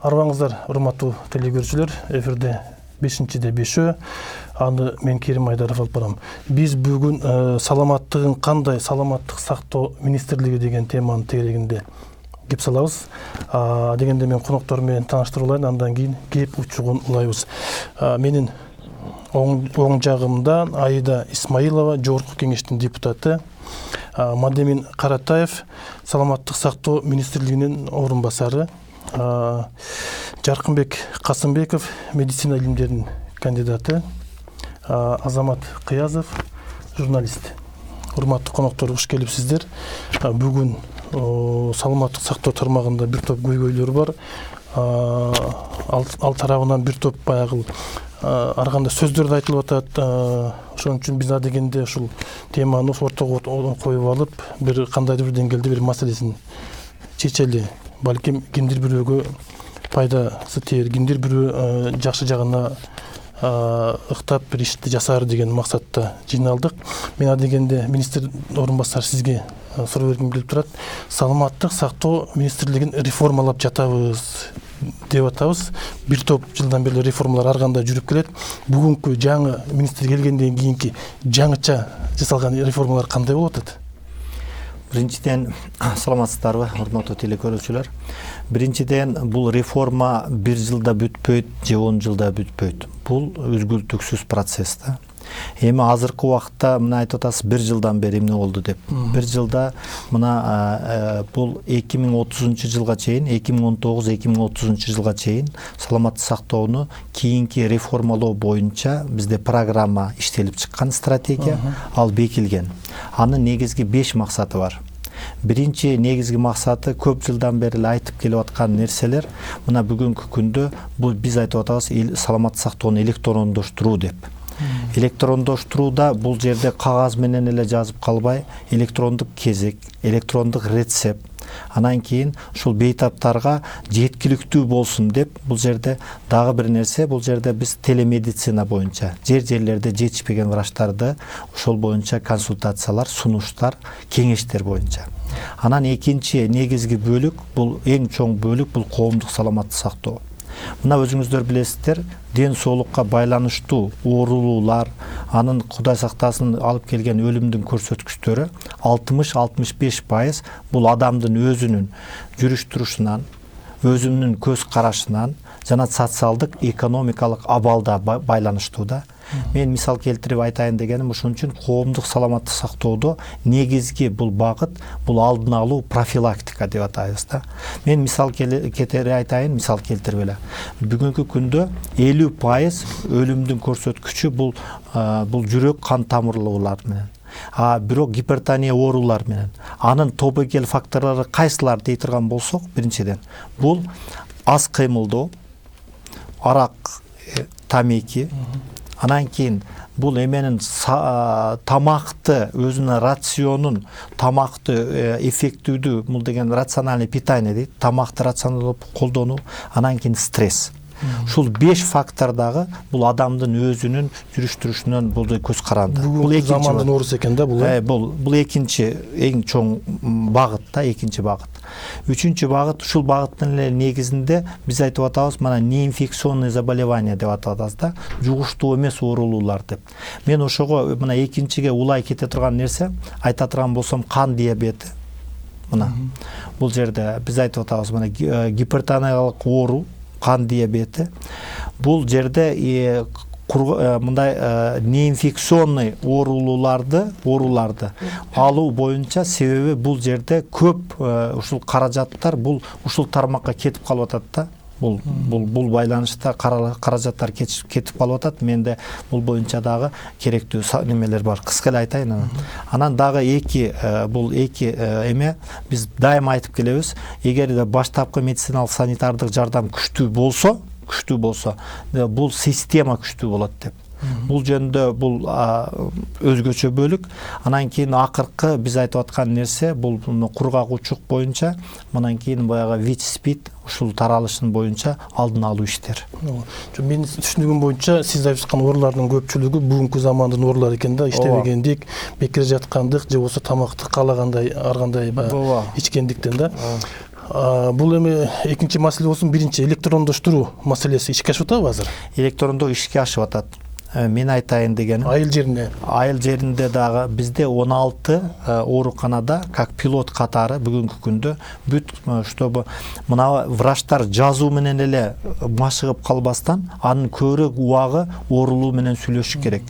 Арбаңыздар, урматтуу телекөрүүчүлөр, эфирде 5-де 5-өө, аны мен Керим Айдаров алып барам. Биз бүгүн саламаттыгын кандай, саламаттык сактоо министрлиги деген теманын тегерегинде кеп салабыз. Дегенде мен коноктор менен тааныштырып алайын, андан кийин кеп учугун улайбыз. Менин оң жагымда Аида Исмаилова, Жогорку кеңештин депутаты, Мадемин Каратаев, саламаттык сактоо министрлигинин орун басары, Жаркынбек Касымбеков, медицина илимдеринин кандидаты, Азамат Кыязов, журналист. Урматтуу коноктор, куш келипсиздер. Бүгүн саламаттык сактоо тармагында бир топ көйгөйлөр бар. Ал тарабынан бир топ баягы ар кандай сөздөр да айтылып атат. Ошон үчүн биз дегенде ушул теманы ортого коюп алып, бир кандайдыр бир деңгээлде бир маселесин чечели. Балким кимдир бирөөгө пайдасы тээр, кимдир бирөө жакшы жагына ыктап бир ишти жасаар деген максатта жыйналдык. Мен дегенде министр орун басары сизге суроо бергим келип турат. Саламаттык сактоо министрлигин реформалап жатабыз деп атабыз. Бир топ жылдан бери реформалар ар кандай жүрүп келет. Бүгүнкү жаңы министр келгенден кийинки жаңыча жасалган реформалар кандай болуп атат? Биринчиден, саламатсыздарбы, урматтуу телекөрүүчүлөр. Биринчиден, бул реформа 1 жылда бүтпөйт, же 10 жылда бүтпөйт. Бул үзгүлтүксүз процесс да. Эми азыркы убакытта мына айтып атасыз 1 жылдан бери эмне болду деп. 1 жылда мына бул 2030 жылга чейин, 2019-2030 жылга чейин саламаттык сактоону кийинки реформалоо боюнча бизде программа иштелип чыккан, стратегия ал бекилген. Анын негизги 5 максаты бар. Биринчи негизги максаты көп жылдан бери айтып келип аткан нерселер. Мына бүгүнкү күндө бул биз айтып атабыз саламаттык сактоону электрондоштуруу деп. Электрондоштурууда бул жерде кагаз менен эле жазып калбай, электрондук кезек, электрондук рецепт, анан кийин ушул бейтаптарга жеткиликтүү болсун деп, бул жерде дагы бир нерсе, бул жерде биз телемедицина боюнча жерлерде жетишпеген врачтарды ошол боюнча консультациялар, сунуштар, кеңештер боюнча. Анан экинчи негизги бөлүк, бул эң чоң бөлүк, бул коомдук саламаттык сактоо. Мына өзүңүздөр билесиздер, ден соолукка байланыштуу оорулуулар, анын Кудай сактасын алып келген өлүмдүн көрсөткүчтөрү 60-65% бул адамдын өзүнүн жүрүш-турушунан, өзүнүн көз карашынан жана социалдык, экономикалык абалда байланыштуу да. Мен мисал келтирип айтайын дегеним ошон үчүн коомдук саламаттык сактоодо негизги бул багыт, бул алдын алуу, профилактика деп атайбыз да. Мен мисал кетери айтайын, мисал келтирип эле. Бүгүнкү күндө 50% өлүмдүн көрсөткүчү бул жүрөк кан тамырлуулар менен. Бирок гипертония оорулар менен. Анын тобокел факторлору кайсылар дей турган болсок, биринчиден бул аз кыймылдоо, арак, тамеки. Анан кийин бул эменин тамакты, өзүнүн рационун, тамакты эффективдүү, бул деген рациональный питание дейт, тамакты рационалдуу колдонуу, анан кийин стресс. Ушул 5 фактор дагы бул адамдын өзүнүн жүрүш-турушунан бул көз каранды. Бул замандын оорусу экен да бул. Бул экинчи эң чоң багыт да, экинчи багыт. Үчүнчү багыт, ушул багыттын эле негизинде биз айтып атабыз, мына неинфекционный заболевания деп атап атабыз да, жугуштуу эмес оорулуулар деп. Мен ошого мына экинчиге улай кете турган нерсе, айта турган болсом, кан диабети. Мына бул жерде биз айтып атабыз, мына гипертониялык оору, кан диабети. Бул жерде мындай неинфекционный ооруларды алуу боюнча, себеби бул жерде көп ушул каражаттар ушул тармакка кетип калып атат да. Бул байланышта каражаттар кетип калып атат. Менде бул боюнча дагы керектүү немелер бар. Кыска эле айтайын. Анан дагы эки эме биз дайыма айтып келебиз. Эгерде баштапкы медициналык санитардык жардам күчтүү болсо, бул система күчтүү болот деп. Бул жөндө бул өзгөчө бөлүк. Анан кийин акыркы биз айтып аткан нерсе бул кургак учук боюнча, анан кийин баягы ВИЧ-СПИД ушул таралышын боюнча алдын алуу иштер. Мен түшүнүгүм боюнча сиз айтып аткан оорулардын көпчүлүгү бүгүнкү замандын оорулары экен да, иштебегендик, бекер жаткандык же болбосо тамакты каалагандай ар кандай ичкендиктен да. Бул эми экинчи маселе болсун, биринчи электрондоштуруу маселеси ишке ашып атабы азыр? Электрондо ишке ашып атат. Мен айтайын дегеним, айыл жеринде дагы бизде 16 ооруканада как пилот катары бүгүнкү күндө бүт, чтобы мына врачтар жазуу менен эле машыгып калбастан, анын көбүрөөк убагы оорулуу менен сүйлөшүш керек.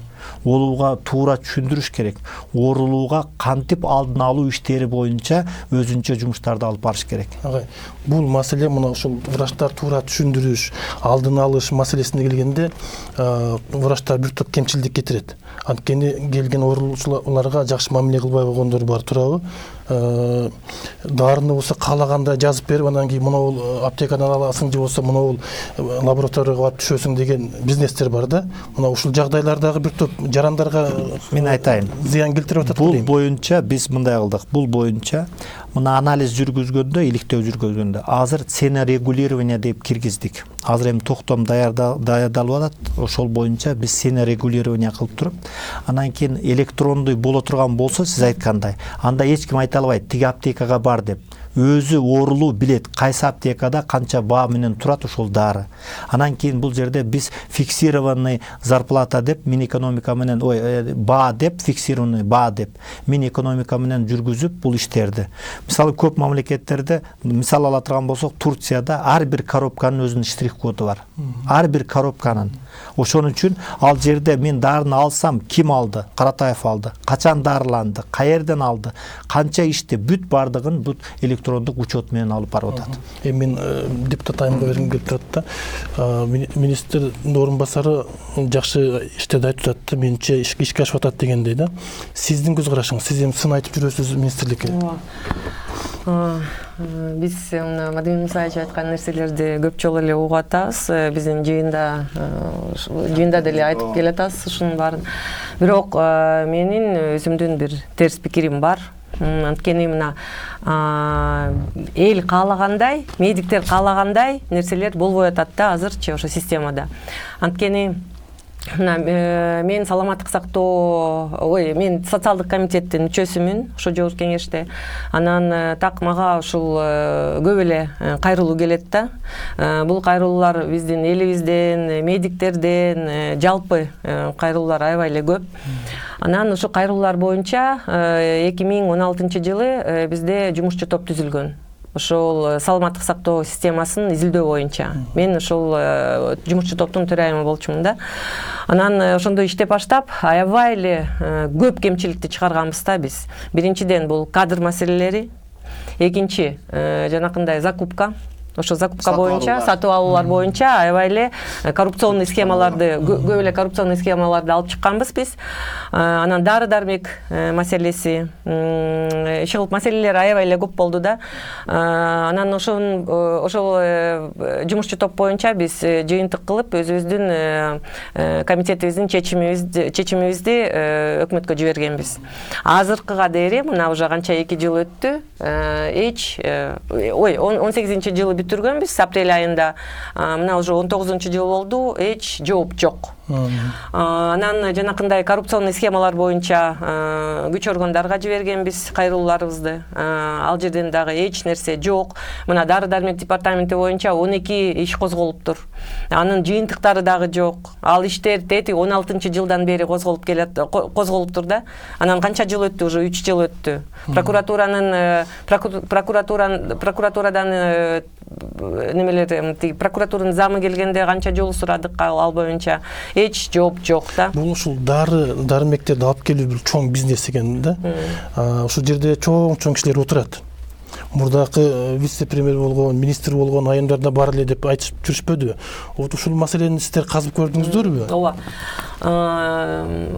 Оорулууга туура түшүндүрүш керек. Оорулууга кантип алдын алуу иштери боюнча өзүнчө жумуштарды алып барыш керек. Бул маселе мына ушул врачтар туура түшүндүрүш, алдын алыш маселесине келгенде, врачтар бир топ кемчилдик кетирет. Анткени келген оорулуучуларга жакшы мамиле кылбай койгондор бар, туурабы? Дарыны болсо каалагандай жазып берип, анан кийин мына аптекадан аласың же болсо мына лабораторияга барып түшөсүң деген бизнестер бар да. Мына ушул жагдайлардагы бир топ жарандарга мен айтайын, зыян келтирип атат. Бул боюнча биз мындай кылдык. Бул боюнча мына анализ жүргүзгөндө, иликтөө жүргүзгөндө азыр цена регулирования деп киргиздик. Азыр эми токтом даярдалып атат. Ошол боюнча биз цена регулирования кылып туруп, анан кийин электрондой боло турган болсо, сиз айткандай, анда эч ким айта албайт, тиги аптекага бар деп. Өзү оорулуу билет, кайсы аптекада канча баа менен турат ошол дары. Анан кийин бул жерде биз фиксированный зарплата деп, Минэкономика менен, баа деп, фиксированный баа деп, Минэкономика менен жүргүзүп бул иштерди. Мисалы көп мамлекеттерде, мисал ала турган болсок, Турцияда ар бир коробканын өзүнүн штрих-коду бар. Ар бир коробканын. Ошон үчүн ал жерде мен дарыны алсам, ким алды? Каратаев алды. Качан дарыланды? Каерден алды? Канча ишти? Бүт бардыгын бүт электрондук учет менен алып барып атат. Мен депутат айымга бергим келип турат да. Министрдин орун басары жакшы иштерди айтып атат, менче ишке ашып атат дегендей да. Сиздин көз карашыңыз, сиз эми сын айтып жүрөсүз министрликке. Биз Владимир Мусаевич айткан нерселерди көп жолу эле угуп атабыз. Биздин жыйында деле айтып келатабыз ушунун баарын. Бирок менин өзүмдүн бир терс пикирим бар. Анткени мына эл каалагандай, медиктер каалагандай нерселер болбой атат да азырчы ошо системада. Анткени мен саламаттык сактоо, мен социалдык комитеттин мүчөсүмүн ошо жогорку кеңеште. Анан так мага ушул көп эле кайрылуу келет да. Бул кайрылуулар биздин элибизден, медиктерден, жалпы кайрылуулар аябай эле көп. Анан ушул кайрылуулар боюнча 2016-жылы бизде жумушчу топ түзүлгөн. Ошол саламаттык сактоо системасын изилдөө боюнча. Мен ошол жумушчу топтун төрайымы болчумун да. Анан ошондо иштеп баштап, аябай эле көп кемчиликти чыгарганбыз да биз. Биринчиден бул кадр маселелери, экинчи жанакындай закупка. Ошо закупка боюнча, сатып алуулар боюнча аябай эле коррупционный схемаларды, көп эле коррупционный схемаларды алып чыкканбыз биз. Анан дары-дармек маселеси, иши маселелер аябай эле көп болду да. Анан ошол жумушчу топ боюнча биз жыйынтык кылып, өзүбүздүн комитетибиздин чечимибизди өкмөткө жибергенбиз. Азыркыга дейин, мына уже канча 2 жыл өттү, 18-жылы бүтүргөнбүз апрель айында. Мына уже 19-жыл болду, эч жооп жок. Анан жанакындай коррупционный схемалар боюнча күч органдарга жибергенбиз кайрылууларыбызды. Ал жерден дагы эч нерсе жок. Мына дары-дармек департаменти боюнча 12 иш козголуптур. Анын жыйынтыктары дагы жок. Ал иштер 16-жылдан бери козголуптур да. Анан канча жыл өттү? Уже 3 жыл өттү. Прокуратурадан прокуратуранын замы келгенде канча жолу сурадык ал боюнча эч жооп жок да. Бул ушул дары-дармектерди алып келүү бир чоң бизнес экен да. Ушул жерде чоң кишилер отурат. Мурдакы вице-премьер болгон, министр болгон айымдарда бар эле деп айтышып жүрүшпөдүбү? Ушул маселени сиздер казып көрдүңүздөрбү? Ооба.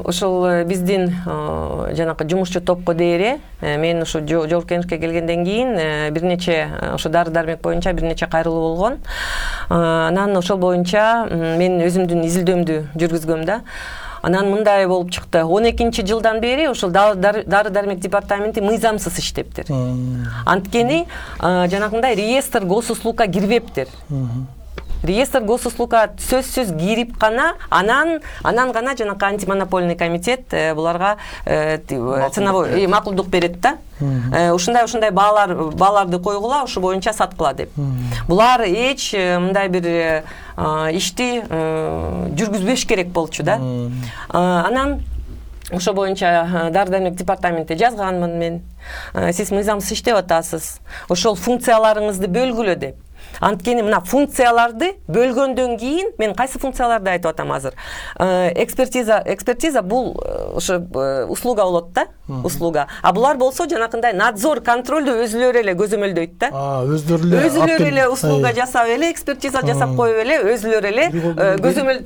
Ошол биздин жанакы жумушчу топко дейре мен ушу жогорку кеңешке келгенден кийин бир нече ошо дары-дармек боюнча бир нече кайрылуу болгон. Анан ошол боюнча мен өзүмдүн изилдөөмдү жүргүзгөм да. Анан мындай болуп чыкты. 12-жылдан бери ошол дары-дармек департаменти мыйзамсыз иштептир. Анткени жанагындай реестр госуслугка кирбептир. реестр госуслугга сөзсүз кирип гана анан гана жанакы антимонопольный комитет буларга ценовой макулдук берет да. Ушундай бааларды койгула, ушу боюнча саткыла деп. Булар эч мындай бир ишти жүргүзбөш керек болчу да. Анан ошо боюнча Дары-дармек департаментте жазганмын мен. Сиз мыйзамсыз иштеп атасыз. Ошол функцияларыңызды бөлгүлө деп. Анткени мына функцияларды бөлгөндөн кийин мен кайсы функцияларды айтып атам азыр. Экспертиза бул ошо услуга болот да, услуга. А булар болсо жанакындай надзор, контролду өзүлөрү эле көзөмөлдөйт да. Өзүлөрү эле услуга жасап эле, экспертиза жасап коюп эле, өзүлөрү эле көзөмөл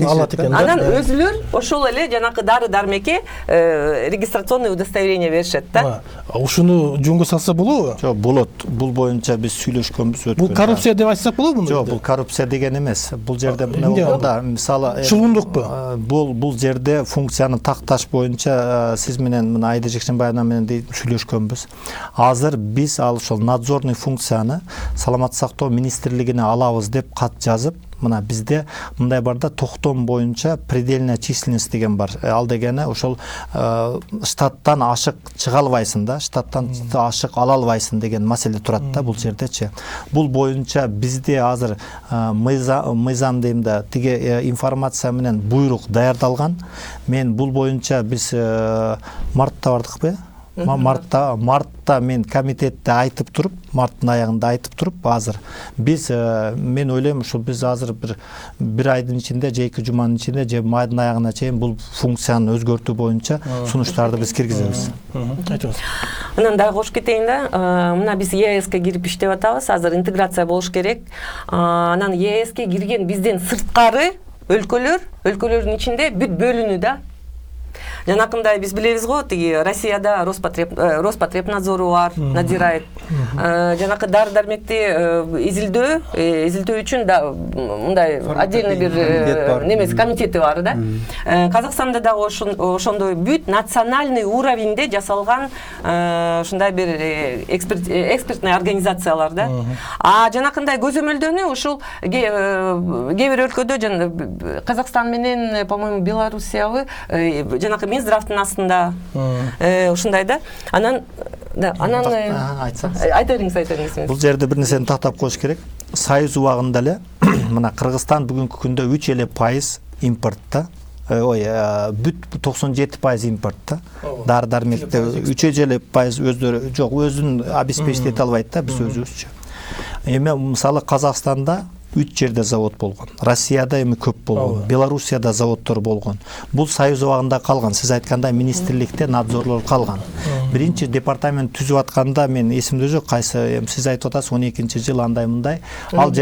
алат экен. Анан өзүлөр ошол эле жанакы Дары-дармекке регистрационный удостоверение беришет да. Ушуну жөнгө салса болобу? Жок, болот. Бул боюнча биз сүйлөшкөнбүз. Бул коррупция деп айтсак болобу? Жок, бул коррупция деген эмес. Бул жерде мына болгондо мисалы чулундукпу? Бул жерде функцияны такташ боюнча сиз менен мына Айда Жекшенбаева менен сүйлөшкөнбүз. Азыр биз ал ошол надзорный функцияны Саламаттык сактоо министрлигине алабыз деп кат жазып, мына бизде мындай бар да, токтом боюнча предельная численность деген бар. Ал дегени ошол штаттан ашык чыга албайсың да, штаттан ашык ала албайсың деген маселе турат да бул жердечи. Бул боюнча бизде азыр мыйзам дейм да, тиги информация менен буйрук даярдалган. Мен бул боюнча биз мартта бардыкпы? Мартта мен комитетте айтып туруп, марттын аягында айтып туруп, азыр биз мен ойлойм ушул биз азыр бир айдын ичинде же 2 жуманын ичинде же майдын аягына чейин бул функцияны өзгөртүү боюнча сунуштарды биз киргизебиз. Айтыңыз. Мындан дагы кошуп кетейин да. Мына биз ЕСке кирип иштеп атабыз. Азыр интеграция болуш керек. Анан ЕСке кирген бизден сырткары өлкөлөрдүн ичинде бүт бөлүнүү да. Жанакындай биз билебиз го, тиги Россияда Роспотребнадзору бар, надзирает. Жанакы Дары-дармекти изилдөө үчүн да мындай отдельный бир немеси комитети бар да. Казакстанда дагы ошондой бүт национальный уровеньде жасалган ушундай бир экспертный организациялар да. А жанакындай көзөмөлдөнүү ушул кээ бир өлкөдө Казакстан менен, по-моему, Белоруссиябы жанакы Минздравтын астында ушундай да. Анан айта бериңиз. Бул жерде бир нерсени тактап коюш керек. Союз убагында эле мына Кыргызстан бүгүнкү күндө 3% импортта, бүт 97% импортта. Дары-дармекте 3% өздөрү жок, өзүн обеспечить эте албайт да, биз өзүбүзчү. Эми мисалы Казакстанда 3 жерде завод болгон. Россияда эми көп болгон. Белоруссияда заводдор болгон. Бул союз убагында калган. Сиз айткандай министрликте надзорлор калган. Биринчи департамент түзүп атканда мен эсимде жок, кайсы сиз айтып атасыз 12-жыл андай мындай. Ал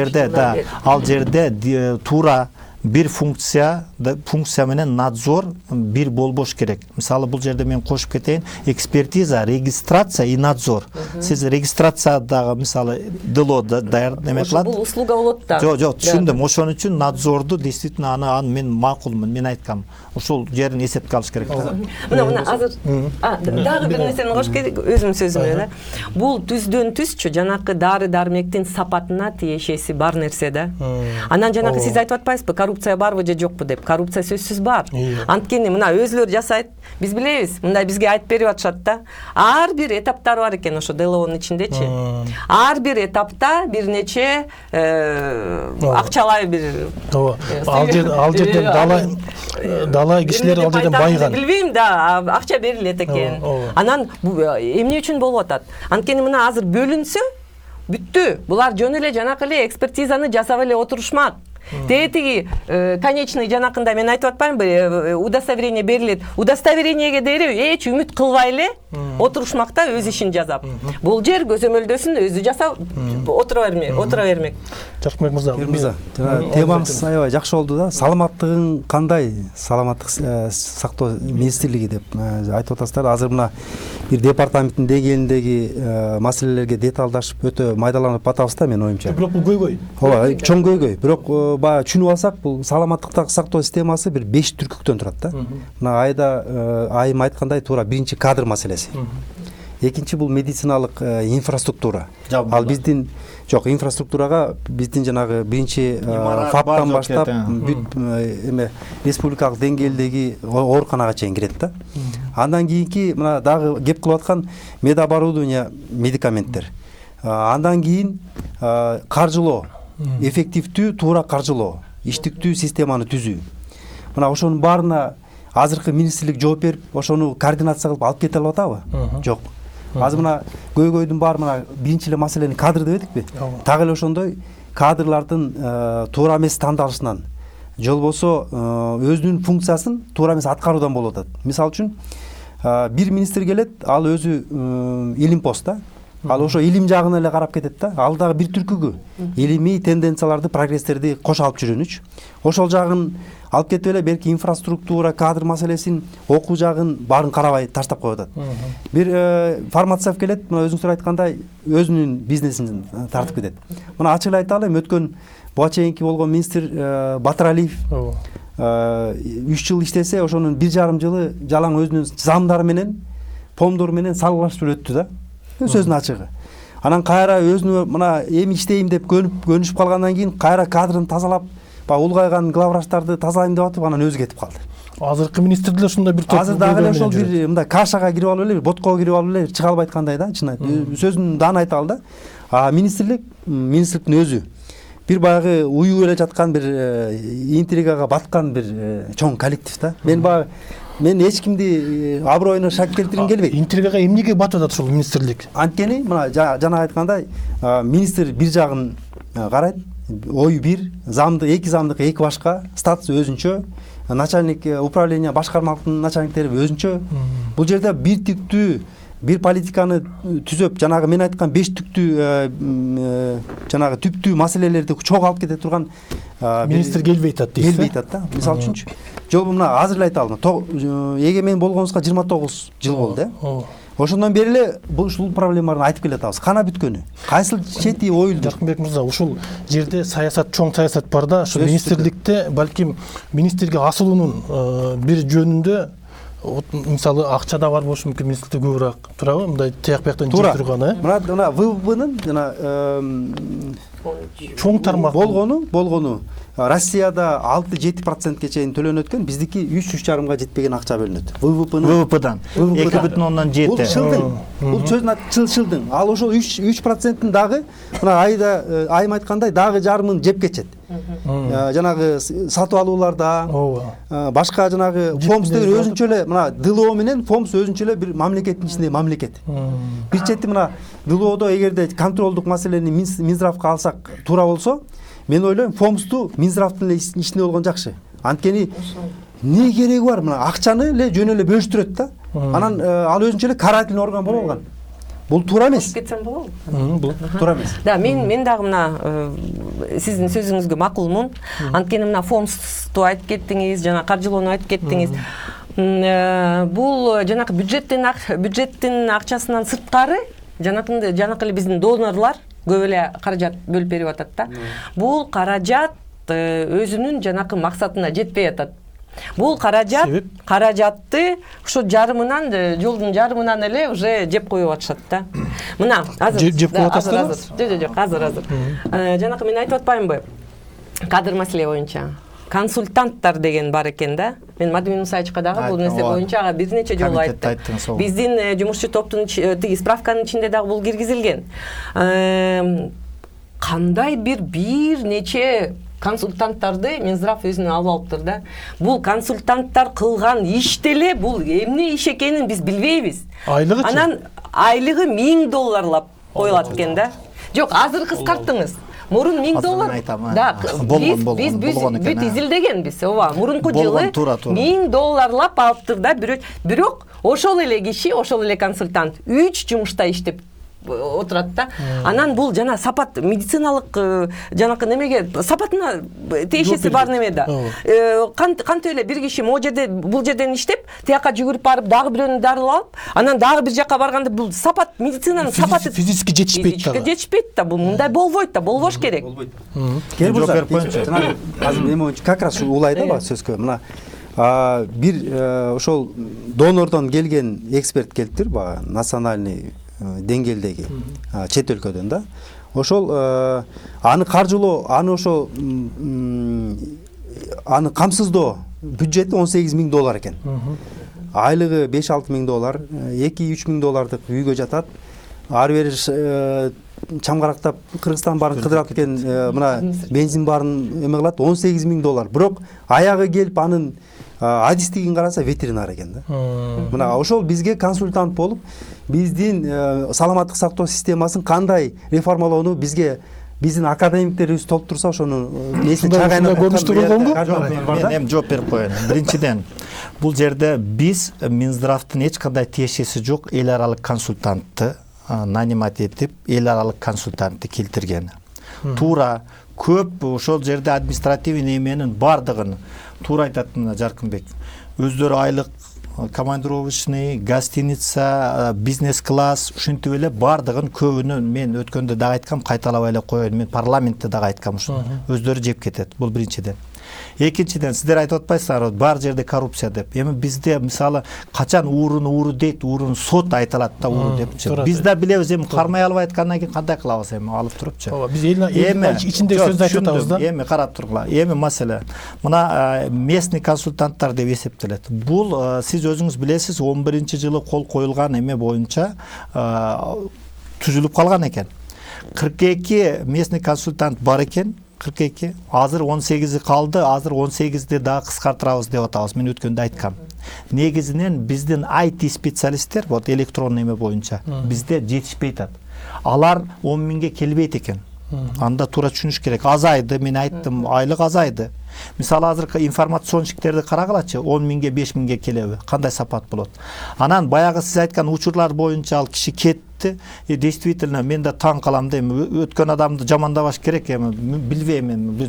жерде туура бир функция менен надзор бир болбош керек. Мисалы бул жерде мен кошуп кетейин, экспертиза, регистрация и надзор. Сиз регистрациядагы мисалы ДЛО даяр неме кылат. Бул услуга болот да. Жок, түшүндүм. Ошон үчүн надзорду действительно аны мен макулмун, мен айткам. Ошол жерин эсепке алыш керек да. Мына азыр дагы бир нерсени кошуп кетейин, өзүм сөзүмө да. Бул түздөн түзчү жанакы Дары-дармектин сапатына тиешеси бар нерсе да. Анан жанакы сиз айтып атпайсызбы, коррупция барбы же жокпу деп? Коррупция сөзсүз бар. Анткени мына өзүлөр жасайт. Биз билебиз, мындай бизге айтып берип атышат да. Ар бир этаптар бар экен ошо ДЛОнун ичиндечи. Ар бир этапта бир нече акчалай бир. Ал жерден дала кишилер ал жерден байган. Билбейм да, акча берилет экен. Анан эмне үчүн болуп атат? Анткени мына азыр бөлүнсө бүттү. Булар жөн эле жанакы эле экспертизаны жасап эле отурушмак. Тетиги конечный жанакында мен айтып атпаймынбы, удостоверение берилет. Удостоверениеге дереу эч үмүт кылбай эле отурушмакта өз ишин жасап. Бул жер көзөмөлдөсүн өзү жасап отура бермек. Жаркмек мырза, темаңыз аябай жакшы болду да. Саламаттыгың кандай? Саламаттык сактоо министрлиги деп айтып атасыздар. Азыр мына бир департаменттин деңгээлиндеги маселелерге деталдашып өтө майдаланып атабыз да, мен оюмча. Бирок бул көйгөй. Ооба, чоң көйгөй. Бирок баягы түшүнүп алсак, бул саламаттыктагы сактоо системасы бир 5 түркүктөн турат да. Мына айым айткандай туура биринчи кадр маселеси. Экинчи бул медициналык инфраструктура. Ал биздин жок, инфраструктурага биздин жанагы биринчи ФАПтан баштап бүт эме республикалык деңгээлдеги ооруканага чейин кирет да. Андан кийинки мына дагы кеп кылып аткан медоборудование, медикаменттер. Андан кийин каржылоо, эффективдүү, туура каржылоо, иштиктүү системаны түзүү. Мына ошонун баарына азыркы министрлик жооп берип, ошону координация кылып алып кете алып атабы? Жок. Азыр мына көйгөйдүн баары мына биринчи эле маселени кадр деп эдикпи? Так эле ошондой кадрлардын туура эмес тандалышынан, же болбосо өзүнүн функциясын туура эмес аткаруудан болуп атат. Мисалы үчүн бир министр келет, ал өзү илим поста, ал ошо илим жагына эле карап кетет да. Ал дагы бир түркүгү илимий тенденцияларды, прогресстерди кош алып жүргөнүч. Ошол жагын алып кетип эле берки инфраструктура, кадр маселесин, окуу жагын баарын карабай таштап коюп атат. Бир фармацевт келет, мына өзүңүздөр айткандай өзүнүн бизнесин тартып кетет. Мына ачык эле айталы, өткөн буга чейинки болгон министр Батыралиев 3 жыл иштесе, ошонун 1,5 жылы жалаң өзүнүн замдары менен, помдор менен салгылашып өттү да. Сөзүнүн ачыгы. Анан кайра өзүнө мына эми иштейм деп көнүшүп калгандан кийин кайра кадрын тазалап, улгайган главврачтарды тазалайм деп атып, анан өзү кетип калды. Азыркы министр деле ушундай бир топ. Азыр дагы эле ошол бир мындай кашага кирип алып эле, бир боткого кирип алып эле чыга албайт кандай да, чын айтып. Сөзүн даана айта алды. Министрликтин өзү бир баягы уюп эле жаткан бир интригага баткан бир чоң коллектив да. Мен эч кимди аброюна шак келтиргим келбейт. Интригага эмнеге батып атат ушул министрлик? Анткени мына жана айткандай, министр бир жагын карайт, ою бир, замды эки замдыкы эки башка, статусу өзүнчө, начальник управление башкармалыктын начальниктери өзүнчө. Бул жерде бир тиктүү бир политиканы түзөп, жанагы мен айткан 5 түктүү жанагы түптүү маселелерди чогуу алып кете турган министр келбей атат дейсиз. Келбей атат да. Мисалы үчүнчү, жолу мына азыр эле айта алдым. Эгемен болгонубузга 29 жыл болду, Ошондон бери эле ушул проблемаларды айтып келатабыз. Кана бүткөнү? Кайсыл чети оюлду? Жаркынбек мырза, ушул жерде саясат, чоң саясат бар да, ушул министрликте балким министрге асылуунун бир жөнүндө мисалы акча да бар болушу мүмкүн, министрликте көбүрөөк турабы? Мындай тияк бияктан жеп турганы, Мына ВВПнын жана чоң тармак болгону Россияда 6-7%ке чейин төлөнөт экен, биздики 3-3,5га жетпеген акча бөлүнөт. ВВПдан 2,7. Бул шылдың. Бул сөзүн шылдың. Ал ошол 3%-ын дагы мына айда айым айткандай дагы жарымын жеп кетет. Жанагы сатып алууларда, башка жанагы фомс деген өзүнчө эле мына ДЛО менен фомс өзүнчө эле бир мамлекеттин ичинде мамлекет. Бир чети мына ДЛОдо эгерде контролдук маселени Минздравга алсак туура болсо, мен ойлойм, фомсту Минздравдын эле ичинде болгон жакшы. Анткени эмне кереги бар? Мына акчаны эле жөн эле бөлүштүрөт да. Анан ал өзүнчө эле карательный орган болуп алган. Бул туура эмес. Кетсем болобу? Бул туура эмес. Да, мен дагы мына сиздин сөзүңүзгө макулмун. Анткени мына фомсту айтып кеттиңиз, жана каржылоону айтып кеттиңиз. Бул жанакы бюджеттин акчасынан сырткары жанакы эле биздин донорлар көп эле каражат бөлүп берип атат да. Бул каражат өзүнүн жанакы максатына жетпей атат. Бул каражатты ушу жарымынан, жолдун жарымынан эле уже жеп коюп атышат да. Мына азыр жеп коюп атасызбы? Жок, азыр. Жанакы мен айтып атпаймынбы? Кадр маселе боюнча консультанттар деген бар экен да. Мен Мадина Мусаевичка дагы бул нерсе боюнча бир нече жолу айттым. Биздин жумушчу топтун справканын ичинде дагы бул киргизилген. Кандай бир нече консультанттарды Минздрав өзүнө алып алыптыр да. Бул консультанттар кылган иш деле бул эмне иш экенин биз билбейбиз. Айлыгы? Анан айлыгы $1000 коюлат экен да. Жок, азыр кыскарттыңыз. Мурун $1000. Да, биз бүт изилдегенбиз. Ооба, мурунку жылы $1000 алыптыр да. Бирок ошол эле киши, ошол эле консультант 3 жумушта иштеп отурат да. Анан бул жана сапат медициналык жанакы немеге сапатына тиешеси бар неме да. Кантип эле бир киши могу жерде бул жерден иштеп, тияка жүгүрүп барып дагы бирөөнү дарылап алып, анан дагы бир жака барганда бул сапат медицинанын сапаты физически жетишпейт да. Бул мындай болбойт да, болбош керек. Жана азыр эме боюнча как раз улай да бар сөзгө. Мына бир ошол донордон келген эксперт келиптир, национальный деңгээлдеги чет өлкөдөн да. ошол аны каржылоо, аны ошо аны камсыздоо бюджети $18,000 экен. Айлыгы $5-6 000, $2-3 000 үйгө жатат. Ары бери чамгарактап Кыргызстан барын кыдырат экен, мына бензин барын эме кылат, $18,000. Бирок аягы келип анын адистигин караса ветеринар экен да. Мына ошол бизге консультант болуп, биздин саламаттык сактоо системасын кандай реформалоону биздин академиктерибиз толтурса, ошону несин чагайнап көрүнүштүү болгонбу? Мен эми жооп берип коеюн. Биринчиден, бул жерде биз Минздравдын эч кандай тиешеси жок эл аралык консультантты нанимать этип, эл аралык консультантты келтирген. Туура көп ошол жерде административный эменин бардыгын туура айтат мына Жаркынбек. Өздөрү айлык, командировочный, гостиница, бизнес-класс, ушинтип эле бардыгын көбүнө мен өткөндө дагы айткам, кайталабай эле коеюн. Мен парламентте дагы айткам ушуну. Өздөрү жеп кетет. Бул биринчиден. Экинчиден, сиздер айтып атпайсыздарбы, бар жерде коррупция деп. Эми бизде мисалы качан ууру дейт, уурун сот айтылат да ууру депчи. Биз да билебиз, эми кармай албай айткандан кийин кандай кылабыз эми алып турупчу. Ооба, биз эл ичиндеги сөздү айтып атабыз да. Эми карап тургула. Эми маселе. Мына местный консультанттар деп эсептелет. Бул сиз өзүңүз билесиз, 11-жылы кол коюлган эме боюнча түзүлүп калган экен. 42 местный консультант бар экен. 42. Азыр 18 калды. Азыр 18-ди дагы кыскартырабыз деп атабыз. Мен өткөндө айткам. Негизинен биздин IT специалисттер, вот электронный эме боюнча бизде жетишпей атат. Алар 10 миңге келбейт экен. Анда туура түшүнүш керек. Азайды, мен айттым, айлык азайды. Мисалы азыр информационщиктерди карагылачы, 10 миңге 5 миңге келеби, кандай сапат болот. Анан баягы сиз айткан учурлар боюнча ал киши кетти. Действительно, мен да таң калам дейм. Өткөн адамды жамандабаш керек эми, билбейм эми бул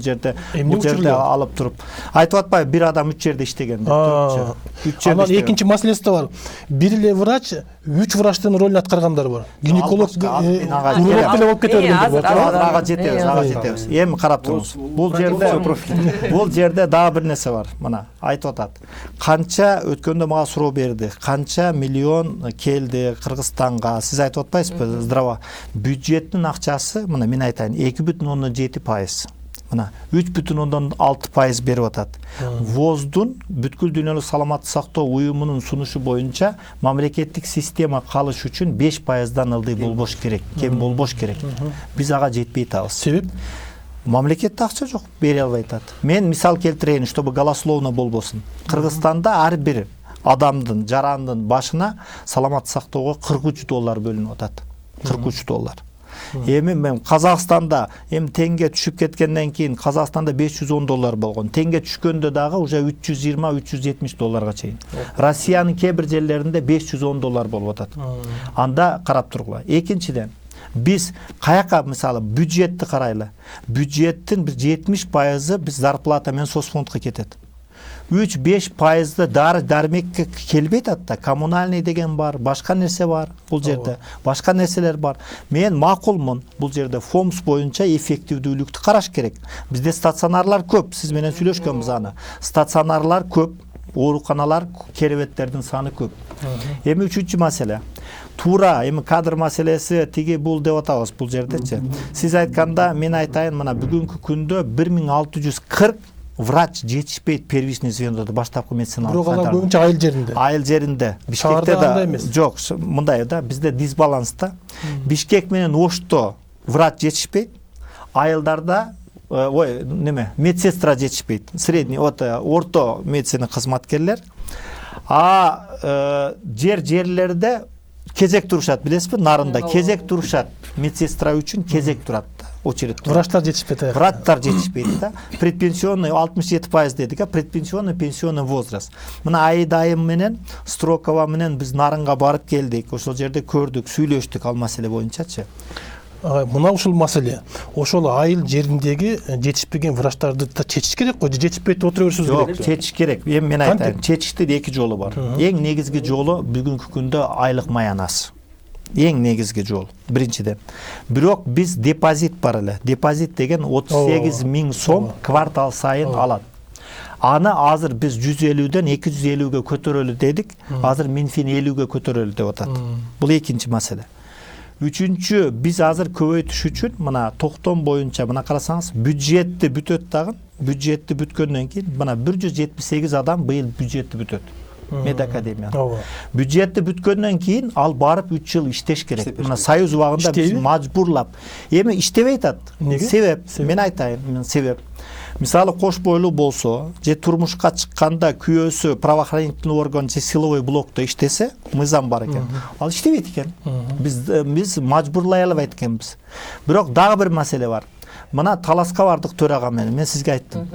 жерде алып туруп. Айтып атпайбы, бир адам 3 жерде иштеген деп турчу. Анан экинчи маселеси да бар. Бир эле врач 3 врачтын ролун аткаргандар бар. Гинеколог, уролог деле болуп кете бергендер бар. Ага жетебиз. Эми карап туруңуз. Бул жерде дагы бир нерсе бар. Мына айтып атат. Канча өткөндө мага суроо берди. Канча миллион келди Кыргызстанга. Сиз айтып атпайсызбы? Здраво. Бюджеттин акчасы, мына мен айтайын, 2,7%. Мына 3,6% берип атат. ВОЗдун бүткүл дүйнөлүк саламаттык сактоо уюмунун сунушу боюнча мамлекеттик система калыш үчүн 5%дан ылдый болбош керек, кем болбош керек. Биз ага жетпей атабыз. Себеп? Мамлекетте акча жок, бере албай атат. Мен мисал келтирейин, чтобы голословно болбосун. Кыргызстанда ар бир адамдын, жарандын башына саламаттык сактоого $43 бөлүнүп атат. $43. Эми мен Казакстанда теңге түшүп кеткенден кийин Казакстанда $510 болгон. Теңге түшкөндө дагы уже $320-370 чейин. Россиянын кээ бир жерлеринде $510 болуп атат. Анда карап тургула. Экинчиден, биз каяка мисалы бюджетти карайлы. Бюджеттин бир 70% биз зарплата менен соцфондко кетет. 3-5% дары дармекке келбейт атта. Коммунальный деген бар, башка нерсе бар бул жерде. Башка нерселер бар. Мен макулмун бул жерде ФОМС боюнча эффективдүүлүктү караш керек. Бизде стационарлар көп, сиз менен сүйлөшкөнбүз аны. Стационарлар көп, ооруканалар, керебеттердин саны көп. Эми үчүнчү маселе. Туура, эми кадр маселеси тиги бул деп атабыз бул жердечи. Сиз айтканда мен айтайын, мына бүгүнкү күндө 1640 врач жетишпейт первичный звенодо, баштапкы медициналык. Бирок алар көбүнчө айыл жеринде. Айыл жеринде. Бишкекте да жок, мындай да, бизде дисбаланста. Бишкек менен Ошто врач жетишпейт. Айылдарда медсестра жетишпейт. Средний, орто медицина кызматкерлер. Жерлерде кезек турушат, билесизби? Нарында кезек турушат. Медсестра үчүн кезек турат. Очередь. Врачтар жетишпейт. Врачтар жетишпейт да. Предпенсионный 67% дедик, предпенсионный пенсионный возраст. Мына айым менен Строкова менен биз Нарынга барып келдик. Ошол жерде көрдүк, сүйлөштүк ал маселе боюнчачы. Мына ушул маселе. Ошол айыл жериндеги жетишпеген врачтарды да чечиш керек го, жетишпейт отура беришибиз керек. Жок, чечиш керек. Эми мен айтайын, чечиштин эки жолу бар. Эң негизги жолу бүгүнкү күндө айлык маянасы. Эң негизги жол. Биринчиден. Бирок биз депозит бар эле. Депозит деген 38 000 сом квартал сайын алат. Аны азыр биз 150ден 250ге көтөрөлү дедик. Азыр Минфин 50ге көтөрөлү деп атат. Бул экинчи маселе. Үчүнчү, биз азыр көбөйтүш үчүн мына токтом боюнча мына карасаңыз бюджетти бүтөт дагы. Бюджетти бүткөндөн кийин мына 178 адам быйыл бюджетти бүтөт. Медакадемия. Бюджетти бүткөндөн кийин ал барып 3 жыл иштеш керек. Мына союз убагында биз мажбурлап. Эми иштебей атат. Себеп, мен айтайын, себеп. Мисалы кош бойлуу болсо, же турмушка чыкканда күйөөсү правоохранительный орган же силовой блокто иштесе, мыйзам бар экен. Ал иштебейт экен. Биз мажбурлай албайт экенбиз. Бирок дагы бир маселе бар. Мына таласка бардык төрага менен. Мен сизге айттым.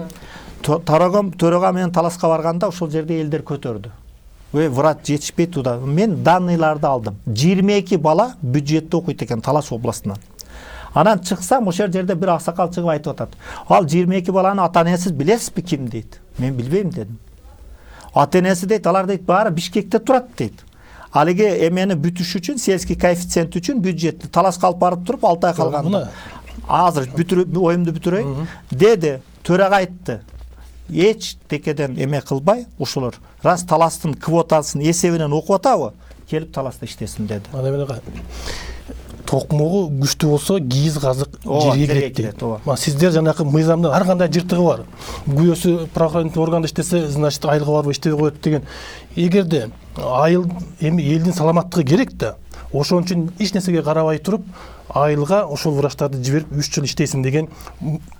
Төрага менен таласка барганда ошол жерде элдер көтөрдү. Врач жетишпейт туда. Мен данныйларды алдым. 22 бала бюджетте окуйт экен Талас областынан. Анан чыксам, ошол жерде бир аксакал чыгып айтып атат. Ал 22 баланы ата-энеси билесизби ким дейт. Мен билбейм дедим. Ата-энеси дейт, алар дейт баары Бишкекте турат дейт. Ал эге эмени бүтүш үчүн, сельский коэффициент үчүн бюджетти Таласка алып барып туруп 6 ай калган. Азыр оюмду бүтүрөйүн. Деди, төрага айтты. Эч текеден эме кылбай, ушулар раз Таластын квотасын эсебинен окуп атабы, келип Таласта иштесин деди. Токмогу күчтүү болсо кийиз казык жерге кетет. Сиздер жанакы мыйзамда ар кандай жыртыгы бар. Күйөөсү правоохранительный органда иштесе, значит айлыгы барбы иштебей коет деген. Эгерде айыл эми элдин саламаттыгы керек да. Ошон үчүн эч нерсеге карабай туруп, айылга ошол врачтарды жиберип 3 жыл иштесин деген